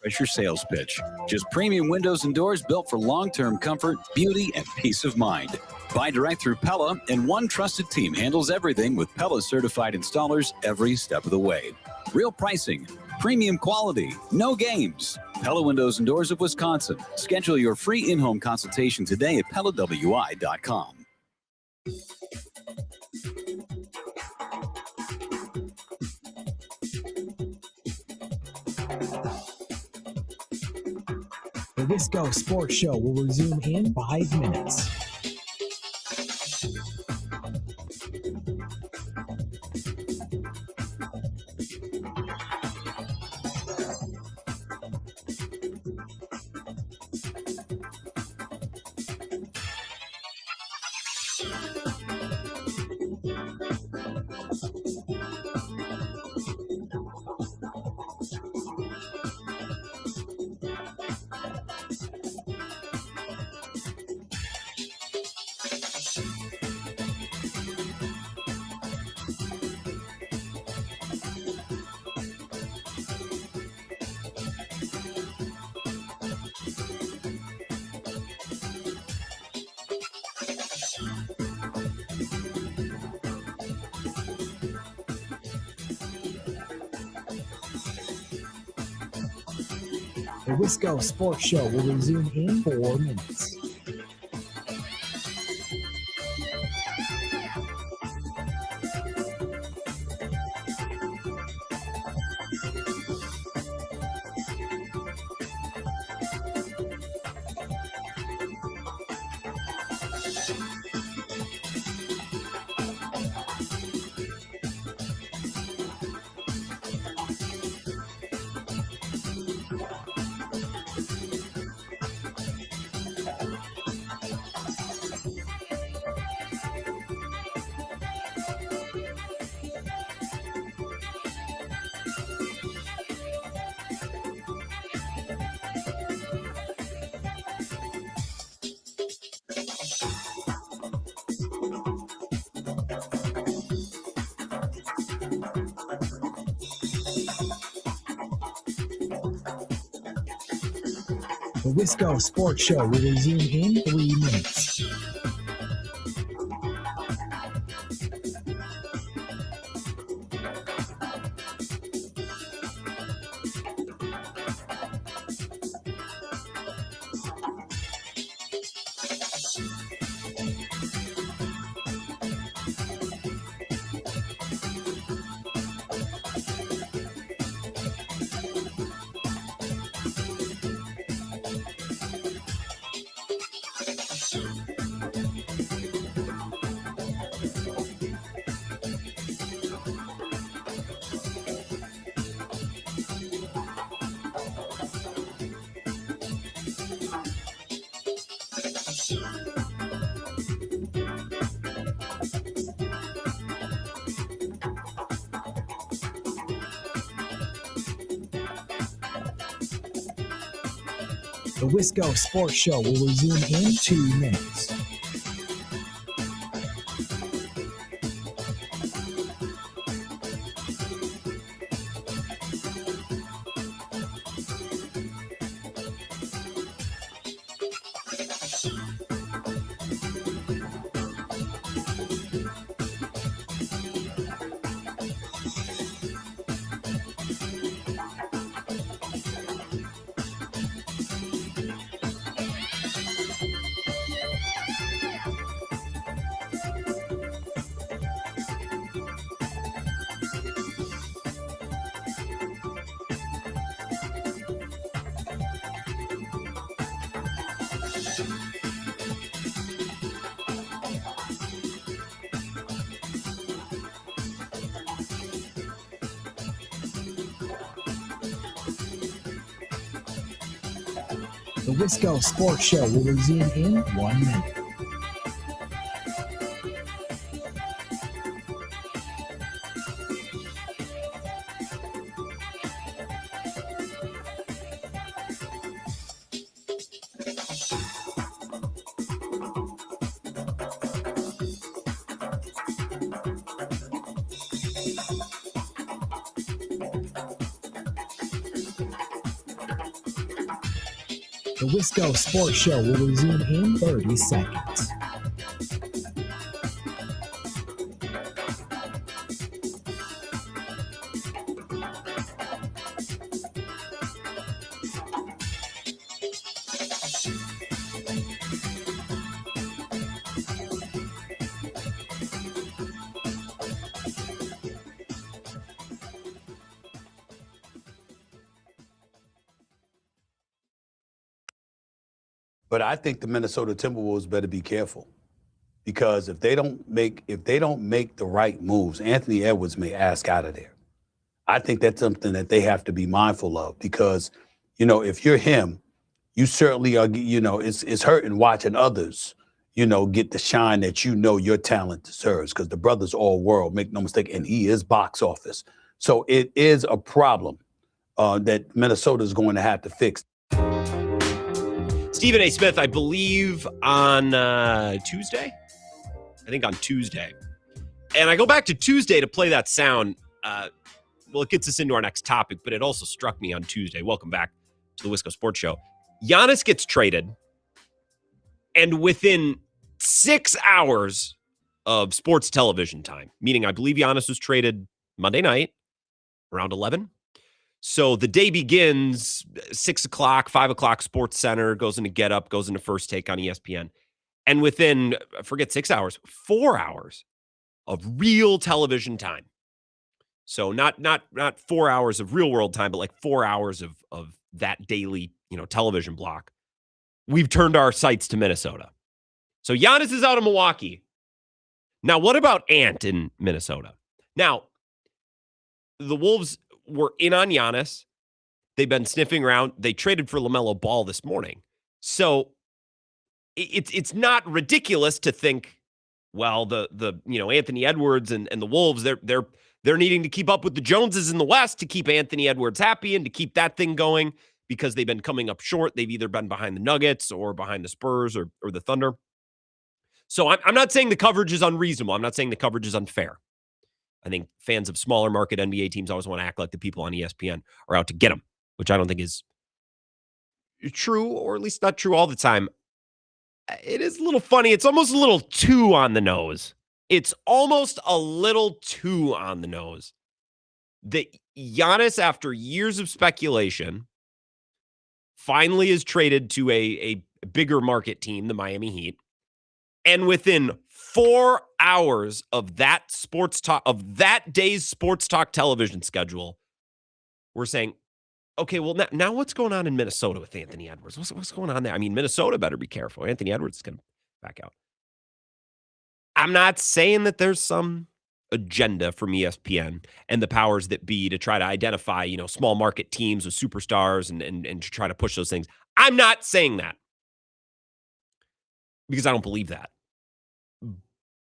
Pressure sales pitch. Just premium windows and doors built for long-term comfort, beauty, and peace of mind. Buy direct through Pella, and one trusted team handles everything with Pella certified installers every step of the way. Real pricing, premium quality, no games. Pella Windows and Doors of Wisconsin. Schedule your free in-home consultation today at PellaWI.com. The Wisco Sports Show will resume in 5 minutes. The Wisco Sports Show will resume in 4 minutes. The Wisco Sports Show will resume in 3 minutes. The Wisco Sports Show will resume in 2 minutes. The Wisco Sports Show will resume in 1 minute. The Wisco Sports Show will resume in 30 seconds. But I think the Minnesota Timberwolves better be careful, because if they don't make the right moves, Anthony Edwards may ask out of there. I think that's something that they have to be mindful of, because, if you're him, you certainly are. It's hurting watching others, get the shine that your talent deserves, because the brother's all world, make no mistake, and he is box office. So it is a problem that Minnesota is going to have to fix. Stephen A. Smith, I believe on Tuesday. I think on Tuesday. And I go back to Tuesday to play that sound. It gets us into our next topic, but it also struck me on Tuesday. Welcome back to the Wisco Sports Show. Giannis gets traded, and within 6 hours of sports television time, meaning I believe Giannis was traded Monday night around 11. So the day begins 6 o'clock, 5 o'clock, Sports Center, goes into Get Up, goes into First Take on ESPN. And within, forget 6 hours, 4 hours of real television time. So not 4 hours of real world time, but like 4 hours of that daily, television block. We've turned our sights to Minnesota. So Giannis is out of Milwaukee. Now, what about Ant in Minnesota? Now, the Wolves were in on Giannis. They've been sniffing around. They traded for LaMelo Ball this morning. So it's not ridiculous to think, well, the Anthony Edwards and the Wolves, they're needing to keep up with the Joneses in the West to keep Anthony Edwards happy and to keep that thing going because they've been coming up short. They've either been behind the Nuggets or behind the Spurs or the Thunder. So I'm not saying the coverage is unreasonable. I'm not saying the coverage is unfair. I think fans of smaller market NBA teams always want to act like the people on ESPN are out to get them, which I don't think is true, or at least not true all the time. It is a little funny. It's almost a little too on the nose. It's almost a little too on the nose that Giannis, after years of speculation, finally is traded to a bigger market team, the Miami Heat. And within 4 hours of that day's sports talk television schedule, we're saying, okay, well, now what's going on in Minnesota with Anthony Edwards? What's going on there? I mean, Minnesota better be careful. Anthony Edwards is going to back out. I'm not saying that there's some agenda from ESPN and the powers that be to try to identify, small market teams with superstars and to try to push those things. I'm not saying that because I don't believe that.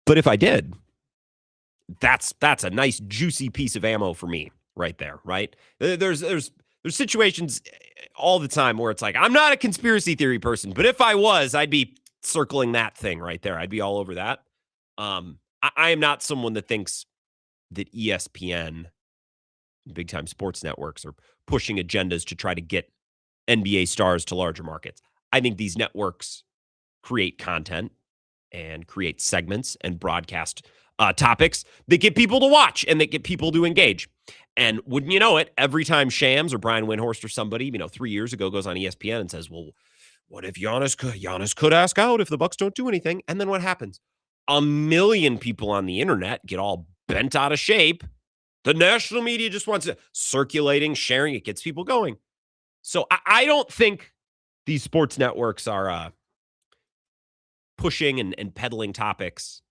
But if I did, that's a nice juicy piece of ammo for me right there, right? There's situations all the time where it's like, I'm not a conspiracy theory person, but if I was, I'd be circling that thing right there. I'd be all over that. I am not someone that thinks that ESPN, big time sports networks, are pushing agendas to try to get NBA stars to larger markets. I think these networks create content and create segments and broadcast topics that get people to watch and that get people to engage. And wouldn't you know it, every time Shams or Brian Windhorst or somebody, 3 years ago goes on ESPN and says, well, what if Giannis could ask out if the Bucks don't do anything? And then what happens? A million people on the internet get all bent out of shape. The national media just wants it circulating, sharing. It gets people going. So I don't think these sports networks are pushing and peddling topics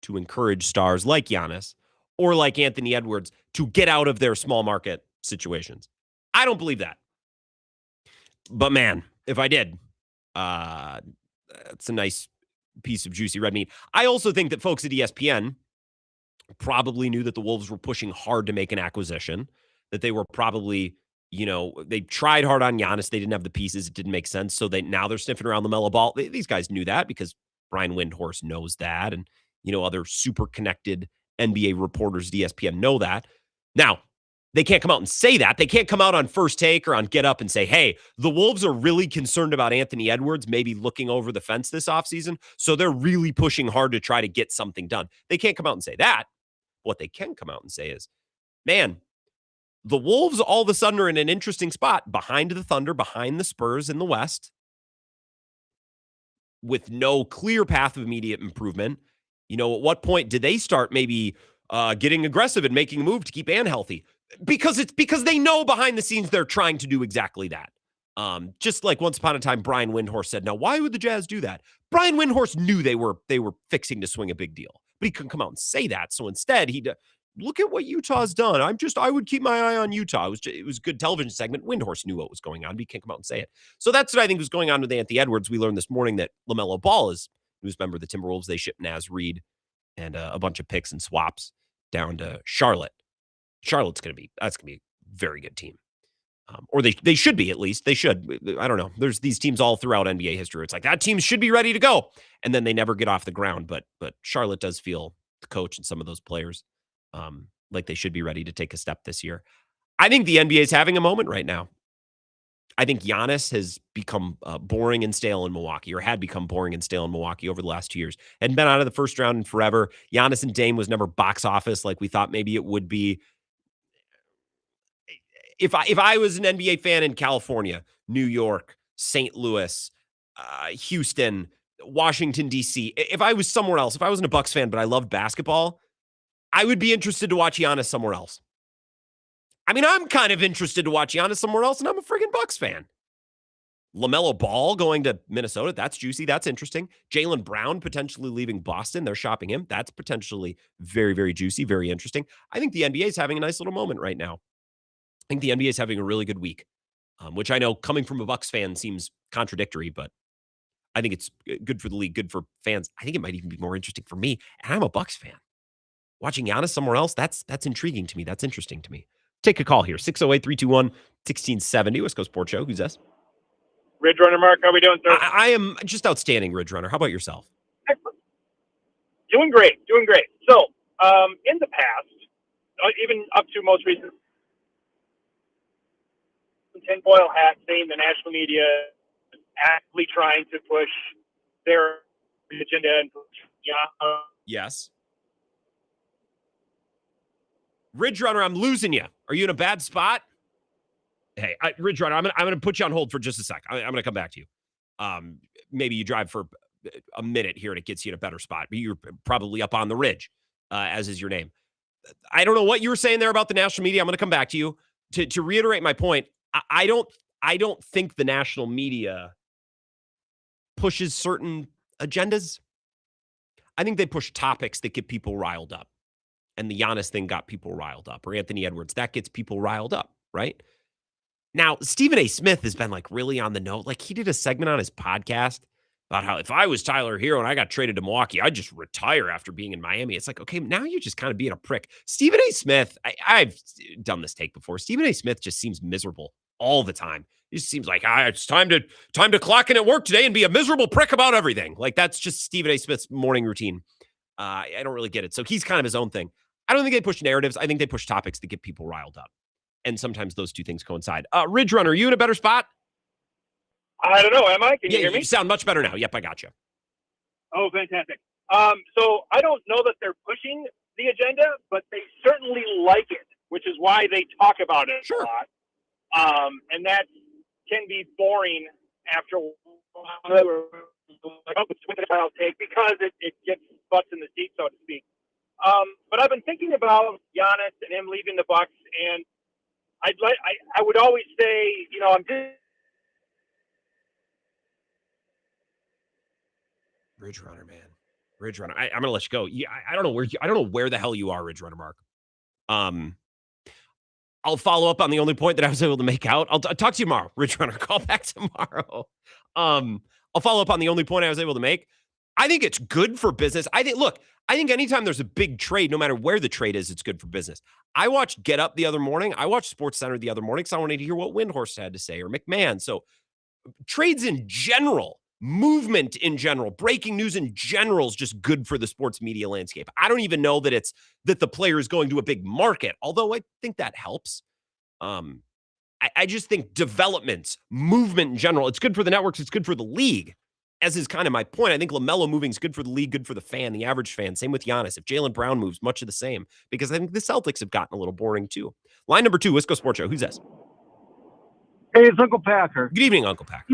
to encourage stars like Giannis or like Anthony Edwards to get out of their small market situations. I don't believe that. But man, if I did, it's a nice piece of juicy red meat. I also think that folks at ESPN probably knew that the Wolves were pushing hard to make an acquisition, that they were probably, they tried hard on Giannis. They didn't have the pieces. It didn't make sense. So now they're sniffing around the LaMelo Ball. These guys knew that because Brian Windhorst knows that. And, other super connected NBA reporters at ESPN know that. Now, they can't come out and say that. They can't come out on First Take or on Get Up and say, hey, the Wolves are really concerned about Anthony Edwards maybe looking over the fence this offseason, so they're really pushing hard to try to get something done. They can't come out and say that. What they can come out and say is, man, the Wolves all of a sudden are in an interesting spot behind the Thunder, behind the Spurs in the West, with no clear path of immediate improvement. At what point did they start maybe getting aggressive and making a move to keep Ant healthy? Because they know behind the scenes they're trying to do exactly that. Just like once upon a time, Brian Windhorst said, now, why would the Jazz do that? Brian Windhorst knew they were fixing to swing a big deal, but he couldn't come out and say that. So instead, look at what Utah's done. I would keep my eye on Utah. It was a good television segment. Windhorst knew what was going on, but he can't come out and say it. So that's what I think was going on with Anthony Edwards. We learned this morning that LaMelo Ball is a member of the Timberwolves. They shipped Naz Reid and a bunch of picks and swaps down to Charlotte. Charlotte's going to be a very good team. Or they should be, at least. They should. I don't know. There's these teams all throughout NBA history. It's like that team should be ready to go. And then they never get off the ground. But Charlotte does feel, the coach and some of those players, like they should be ready to take a step this year. I think the NBA is having a moment right now. I think Giannis has become boring and stale in Milwaukee, or had become boring and stale in Milwaukee over the last 2 years. Hadn't been out of the first round in forever. Giannis and Dame was never box office like we thought maybe it would be. if I was an NBA fan in California, New York, St. Louis, Houston, Washington, D.C., if I was somewhere else, if I wasn't a Bucks fan, but I loved basketball, I would be interested to watch Giannis somewhere else. I mean, I'm kind of interested to watch Giannis somewhere else, and I'm a friggin' Bucks fan. LaMelo Ball going to Minnesota, that's juicy. That's interesting. Jaylen Brown potentially leaving Boston. They're shopping him. That's potentially very, very juicy, very interesting. I think the NBA is having a nice little moment right now. I think the NBA is having a really good week, which I know coming from a Bucks fan seems contradictory, but I think it's good for the league, good for fans. I think it might even be more interesting for me, and I'm a Bucks fan. Watching Giannis somewhere else, that's intriguing to me. That's interesting to me. Take a call here, 608-321-1670, West Coast Sports Show. Who's this? Ridge Runner Mark, how we doing, sir? I am just outstanding, Ridge Runner. How about yourself? Excellent. Doing great. So, in the past, even up to most recent, tinfoil hat saying the national media is actively trying to push their agenda and Yes. Ridge Runner, I'm losing you. Are you in a bad spot? Hey, Ridge Runner, I'm gonna put you on hold for just a sec. I'm gonna come back to you. Maybe you drive for a minute here and it gets you in a better spot. But you're probably up on the ridge, as is your name. I don't know what you were saying there about the national media. I'm gonna come back to you to reiterate my point. I don't think the national media pushes certain agendas. I think they push topics that get people riled up. And the Giannis thing got people riled up, or Anthony Edwards, that gets people riled up, right? Now, Stephen A. Smith has been like really on the note. Like he did a segment on his podcast about how if I was Tyler Hero and I got traded to Milwaukee, I'd just retire after being in Miami. It's like, okay, now you're just kind of being a prick. Stephen A. Smith, I've done this take before. Stephen A. Smith just seems miserable all the time. It just seems like it's time to clock in at work today and be a miserable prick about everything. Like that's just Stephen A. Smith's morning routine. I don't really get it. So he's kind of his own thing. I don't think they push narratives. I think they push topics that get people riled up. And sometimes those two things coincide. Ridge Runner, are you in a better spot? I don't know. Am I? Can you hear me? You sound much better now. Yep, I got you. Oh, fantastic. So I don't know that they're pushing the agenda, but they certainly like it, which is why they talk about it a lot. And that can be boring after a while. I'll take because it gets butts in the seat, so to speak. But I've been thinking about Giannis and him leaving the Bucks, and I would always say, I'm just Ridge Runner, man. Ridge Runner. I'm gonna let you go. I don't know where the hell you are, Ridge Runner Mark. I'll follow up on the only point that I was able to make out. I'll talk to you tomorrow, Ridge Runner. Call back tomorrow. I'll follow up on the only point I was able to make. I think it's good for business. I think anytime there's a big trade, no matter where the trade is, it's good for business. I watched Get Up the other morning. I watched Sports Center the other morning because I wanted to hear what Windhorst had to say or McMahon. So trades in general, movement in general, breaking news in general is just good for the sports media landscape. I don't even know that that the player is going to a big market, although I think that helps. I just think developments, movement in general, it's good for the networks. It's good for the league. As is kind of my point, I think LaMelo moving is good for the league, good for the fan, the average fan. Same with Giannis. If Jaylen Brown moves, much of the same, because I think the Celtics have gotten a little boring too. Line number 2, West Coast Sports Show. Who's this? Hey, it's Uncle Packer. Good evening, Uncle Packer.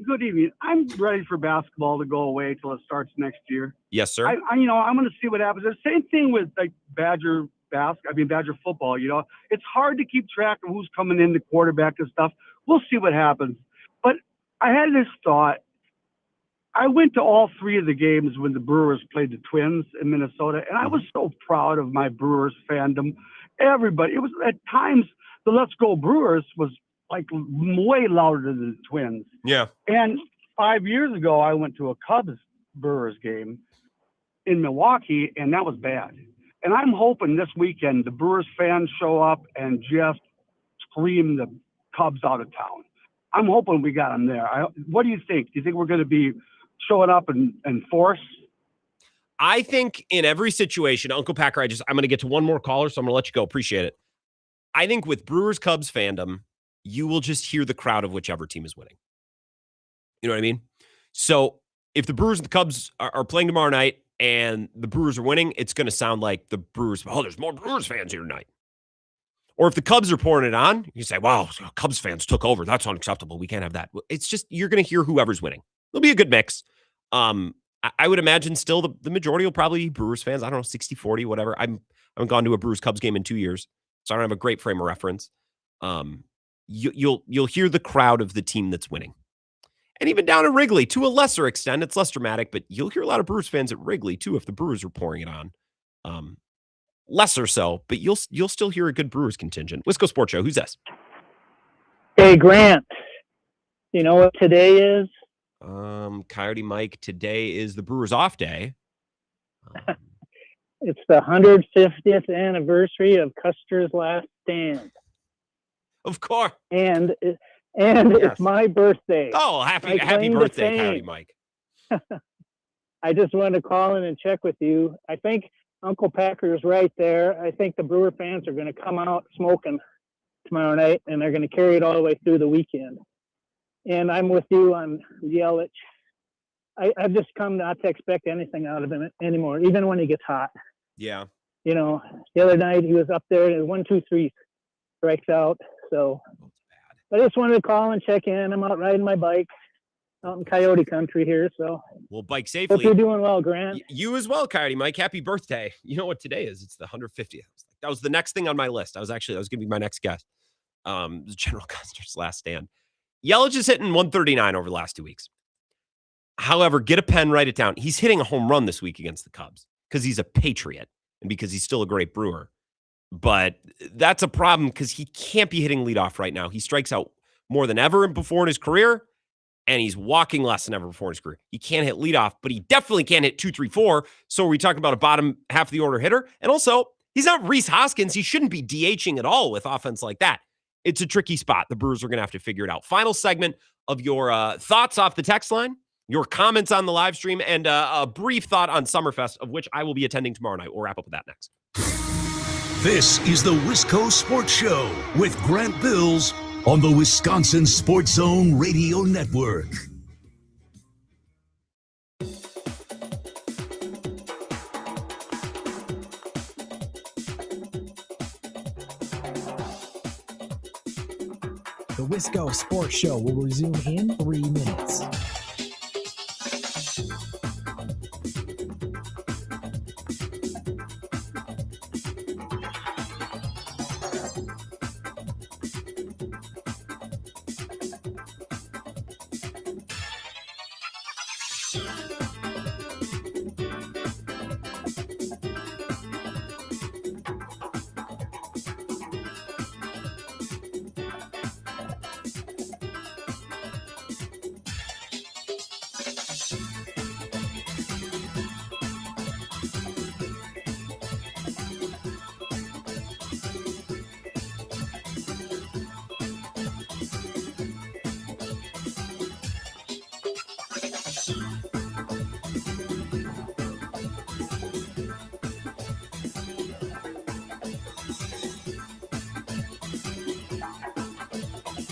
Good evening. I'm ready for basketball to go away till it starts next year. Yes, sir. I'm going to see what happens. The same thing with like Badger football. It's hard to keep track of who's coming in, the quarterback and stuff. We'll see what happens. But I had this thought. I went to all 3 of the games when the Brewers played the Twins in Minnesota, and I was so proud of my Brewers fandom. Everybody, it was at times the Let's Go Brewers was like way louder than the Twins. Yeah. And 5 years ago, I went to a Cubs Brewers game in Milwaukee, and that was bad. And I'm hoping this weekend the Brewers fans show up and just scream the Cubs out of town. I'm hoping we got them there. What do you think? Do you think we're going to be showing up and force? I think in every situation, Uncle Packer, I'm going to get to one more caller, so I'm going to let you go. Appreciate it. I think with Brewers Cubs fandom, you will just hear the crowd of whichever team is winning. You know what I mean? So if the Brewers and the Cubs are playing tomorrow night and the Brewers are winning, it's going to sound like the Brewers, there's more Brewers fans here tonight. Or if the Cubs are pouring it on, you say, wow, Cubs fans took over. That's unacceptable. We can't have that. It's just, you're going to hear whoever's winning. It'll be a good mix. I would imagine still the majority will probably be Brewers fans. I don't know, 60-40, whatever. I haven't gone to a Brewers Cubs game in 2 years, so I don't have a great frame of reference. You'll hear the crowd of the team that's winning. And even down at Wrigley, to a lesser extent, it's less dramatic, but you'll hear a lot of Brewers fans at Wrigley too if the Brewers are pouring it on. Lesser so, but you'll still hear a good Brewers contingent. Wisco Sports Show. Who's this? Hey, Grant. You know what today is? Coyote Mike, today is the Brewers off day. It's the 150th anniversary of Custer's Last Stand. Of course. And it's my birthday. Oh, happy birthday, Coyote Mike. I just wanted to call in and check with you. I think Uncle Packer's right there. I think the Brewer fans are going to come out smoking tomorrow night, and they're going to carry it all the way through the weekend. And I'm with you on Yelich. I've just come not to expect anything out of him anymore, even when he gets hot. Yeah. You know, the other night he was up there and 1, 2, 3 strikes out. So I just wanted to call and check in. I'm out riding my bike out in Coyote country here. So we'll bike safely. Hope you're doing well, Grant. You as well, Coyote Mike. Happy birthday. You know what today is? It's the 150th. That was the next thing on my list. That was going to be my next guess. General Custer's Last Stand. Yelich is hitting 139 over the last 2 weeks. However, get a pen, write it down. He's hitting a home run this week against the Cubs because he's a Patriot and because he's still a great Brewer. But that's a problem because he can't be hitting leadoff right now. He strikes out more than ever before in his career, and he's walking less than ever before in his career. He can't hit leadoff, but he definitely can't hit 2, 3, 4. So are we talking about a bottom half of the order hitter? And also, he's not Rhys Hoskins. He shouldn't be DHing at all with offense like that. It's a tricky spot. The Brewers are going to have to figure it out. Final segment of your thoughts off the text line, your comments on the live stream, and a brief thought on Summerfest, of which I will be attending tomorrow night. We'll wrap up with that next. This is the Wisco Sports Show with Grant Bills on the Wisconsin Sports Zone Radio Network. The Wisco Sports Show will resume in 3 minutes.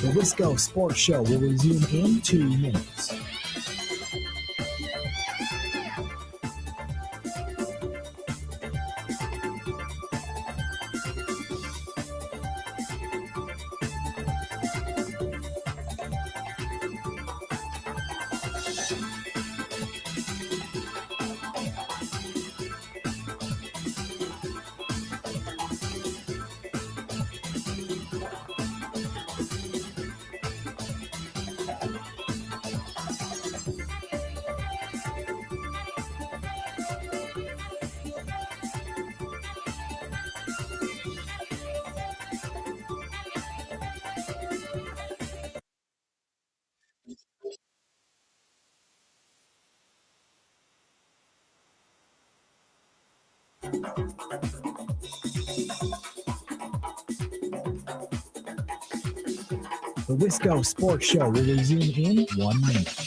The Wisco Sports Show will resume in 2 minutes. The Wisco Sports Show will resume in 1 minute.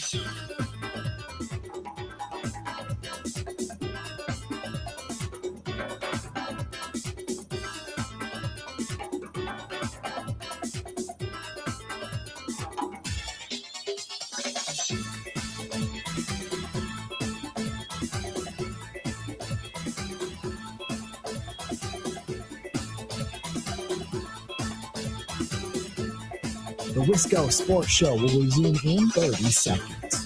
The Wisco Sports Show will resume in 30 seconds.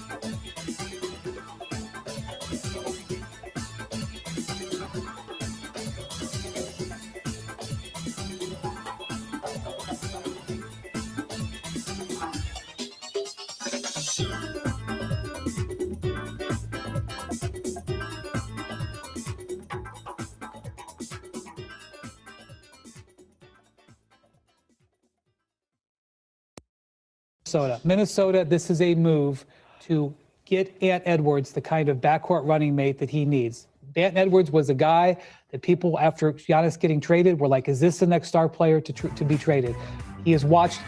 Minnesota, this is a move to get Ant Edwards the kind of backcourt running mate that he needs. Ant Edwards was a guy that people, after Giannis getting traded, were like, is this the next star player to be traded? He has watched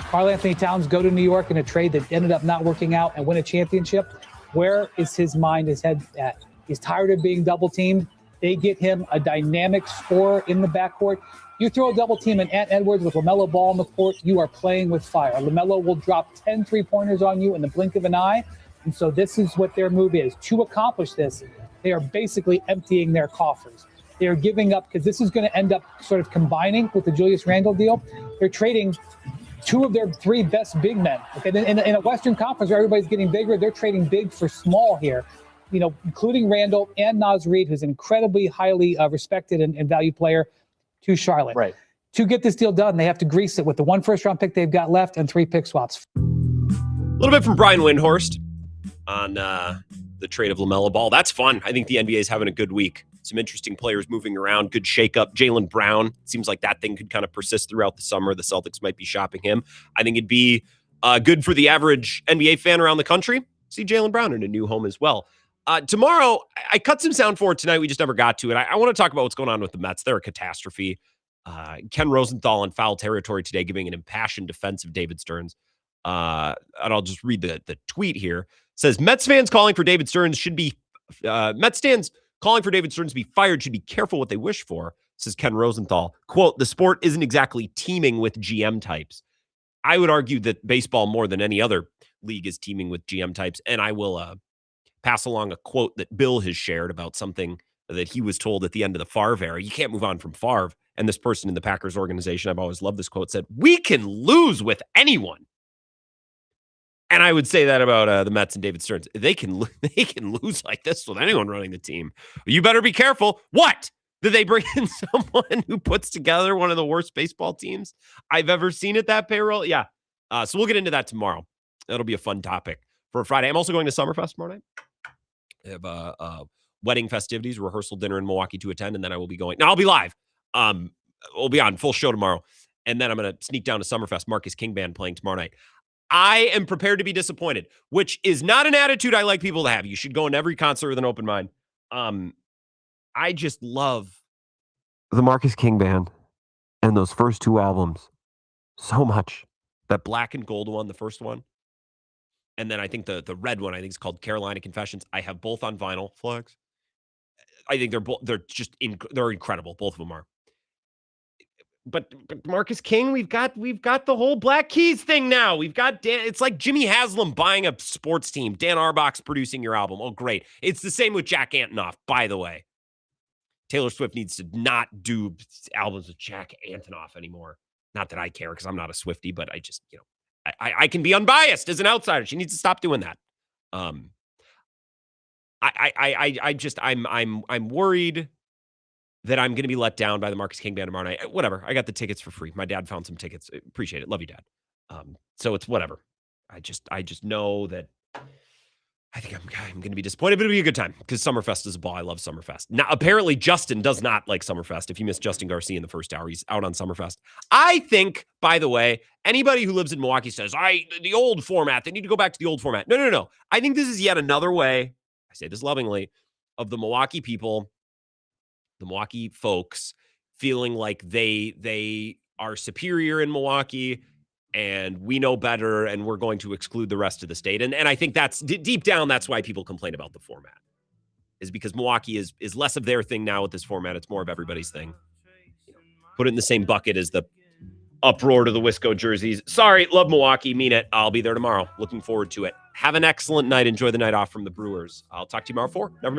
Karl-Anthony Towns go to New York in a trade that ended up not working out and win a championship. Where is his mind, his head at? He's tired of being double teamed. They get him a dynamic scorer in the backcourt. You throw a double team in Ant Edwards with LaMelo Ball on the court, you are playing with fire. LaMelo will drop 10 3-pointers on you in the blink of an eye. And so this is what their move is. To accomplish this, they are basically emptying their coffers. They are giving up, because this is going to end up sort of combining with the Julius Randle deal. They're trading two of their three best big men. Okay, in a Western Conference where everybody's getting bigger, they're trading big for small here, including Randle and Naz Reid, who's an incredibly highly respected and valued player, to Charlotte. Right. To get this deal done, they have to grease it with the 1 first-round pick they've got left and 3 pick swaps. A little bit from Brian Windhorst on the trade of LaMelo Ball. That's fun. I think the NBA is having a good week. Some interesting players moving around. Good shakeup. Jaylen Brown. Seems like that thing could kind of persist throughout the summer. The Celtics might be shopping him. I think it'd be good for the average NBA fan around the country. See Jaylen Brown in a new home as well. Tomorrow, I cut some sound for it tonight. We just never got to it. I want to talk about what's going on with the Mets. They're a catastrophe. Ken Rosenthal in foul territory today, giving an impassioned defense of David Stearns. And I'll just read the tweet here. It says, Mets fans calling for David Stearns should be Mets fans calling for David Stearns to be fired should be careful what they wish for, says Ken Rosenthal. Quote, the sport isn't exactly teeming with GM types. I would argue that baseball, more than any other league, is teeming with GM types. And I will pass along a quote that Bill has shared about something that he was told at the end of the Favre era. You can't move on from Favre. And this person in the Packers organization, I've always loved this quote, said, we can lose with anyone. And I would say that about the Mets and David Stearns. They can lose like this with anyone running the team. You better be careful. What? Did they bring in someone who puts together one of the worst baseball teams I've ever seen at that payroll? Yeah. So we'll get into that tomorrow. That'll be a fun topic for Friday. I'm also going to Summerfest tomorrow night. I have wedding festivities, rehearsal dinner in Milwaukee to attend, and then I will be going. Now, I'll be live. We'll be on full show tomorrow, and then I'm going to sneak down to Summerfest. Marcus King Band playing tomorrow night. I am prepared to be disappointed, which is not an attitude I like people to have. You should go in every concert with an open mind. I just love the Marcus King Band and those first 2 albums so much. That Black and Gold one, the first one. And then I think the red one, I think it's called Carolina Confessions. I have both on vinyl, Flags. I think they're incredible. Both of them are. But Marcus King, we've got the whole Black Keys thing now. We've got Dan. It's like Jimmy Haslam buying a sports team. Dan Arbach's producing your album. Oh, great. It's the same with Jack Antonoff, by the way. Taylor Swift needs to not do albums with Jack Antonoff anymore. Not that I care because I'm not a Swiftie, but I just, I can be unbiased as an outsider. She needs to stop doing that. I'm worried that I'm going to be let down by the Marcus King Band tomorrow night. Whatever. I got the tickets for free. My dad found some tickets. Appreciate it. Love you, Dad. So it's whatever. I just know that I think I'm going to be disappointed, but it'll be a good time because Summerfest is a ball. I love Summerfest. Now, apparently Justin does not like Summerfest. If you missed Justin Garcia in the first hour, he's out on Summerfest. I think, by the way, anybody who lives in Milwaukee says, the old format, they need to go back to the old format. No. I think this is yet another way, I say this lovingly, of the Milwaukee people, the Milwaukee folks feeling like they are superior in Milwaukee and we know better and we're going to exclude the rest of the state. And I think that's deep down, that's why people complain about the format, is because Milwaukee is less of their thing now with this format. It's more of everybody's thing. Put it in the same bucket as the uproar to the Wisco jerseys. Sorry, love Milwaukee, mean it. I'll be there tomorrow. Looking forward to it. Have an excellent night. Enjoy the night off from the Brewers. I'll talk to you tomorrow at 4. Never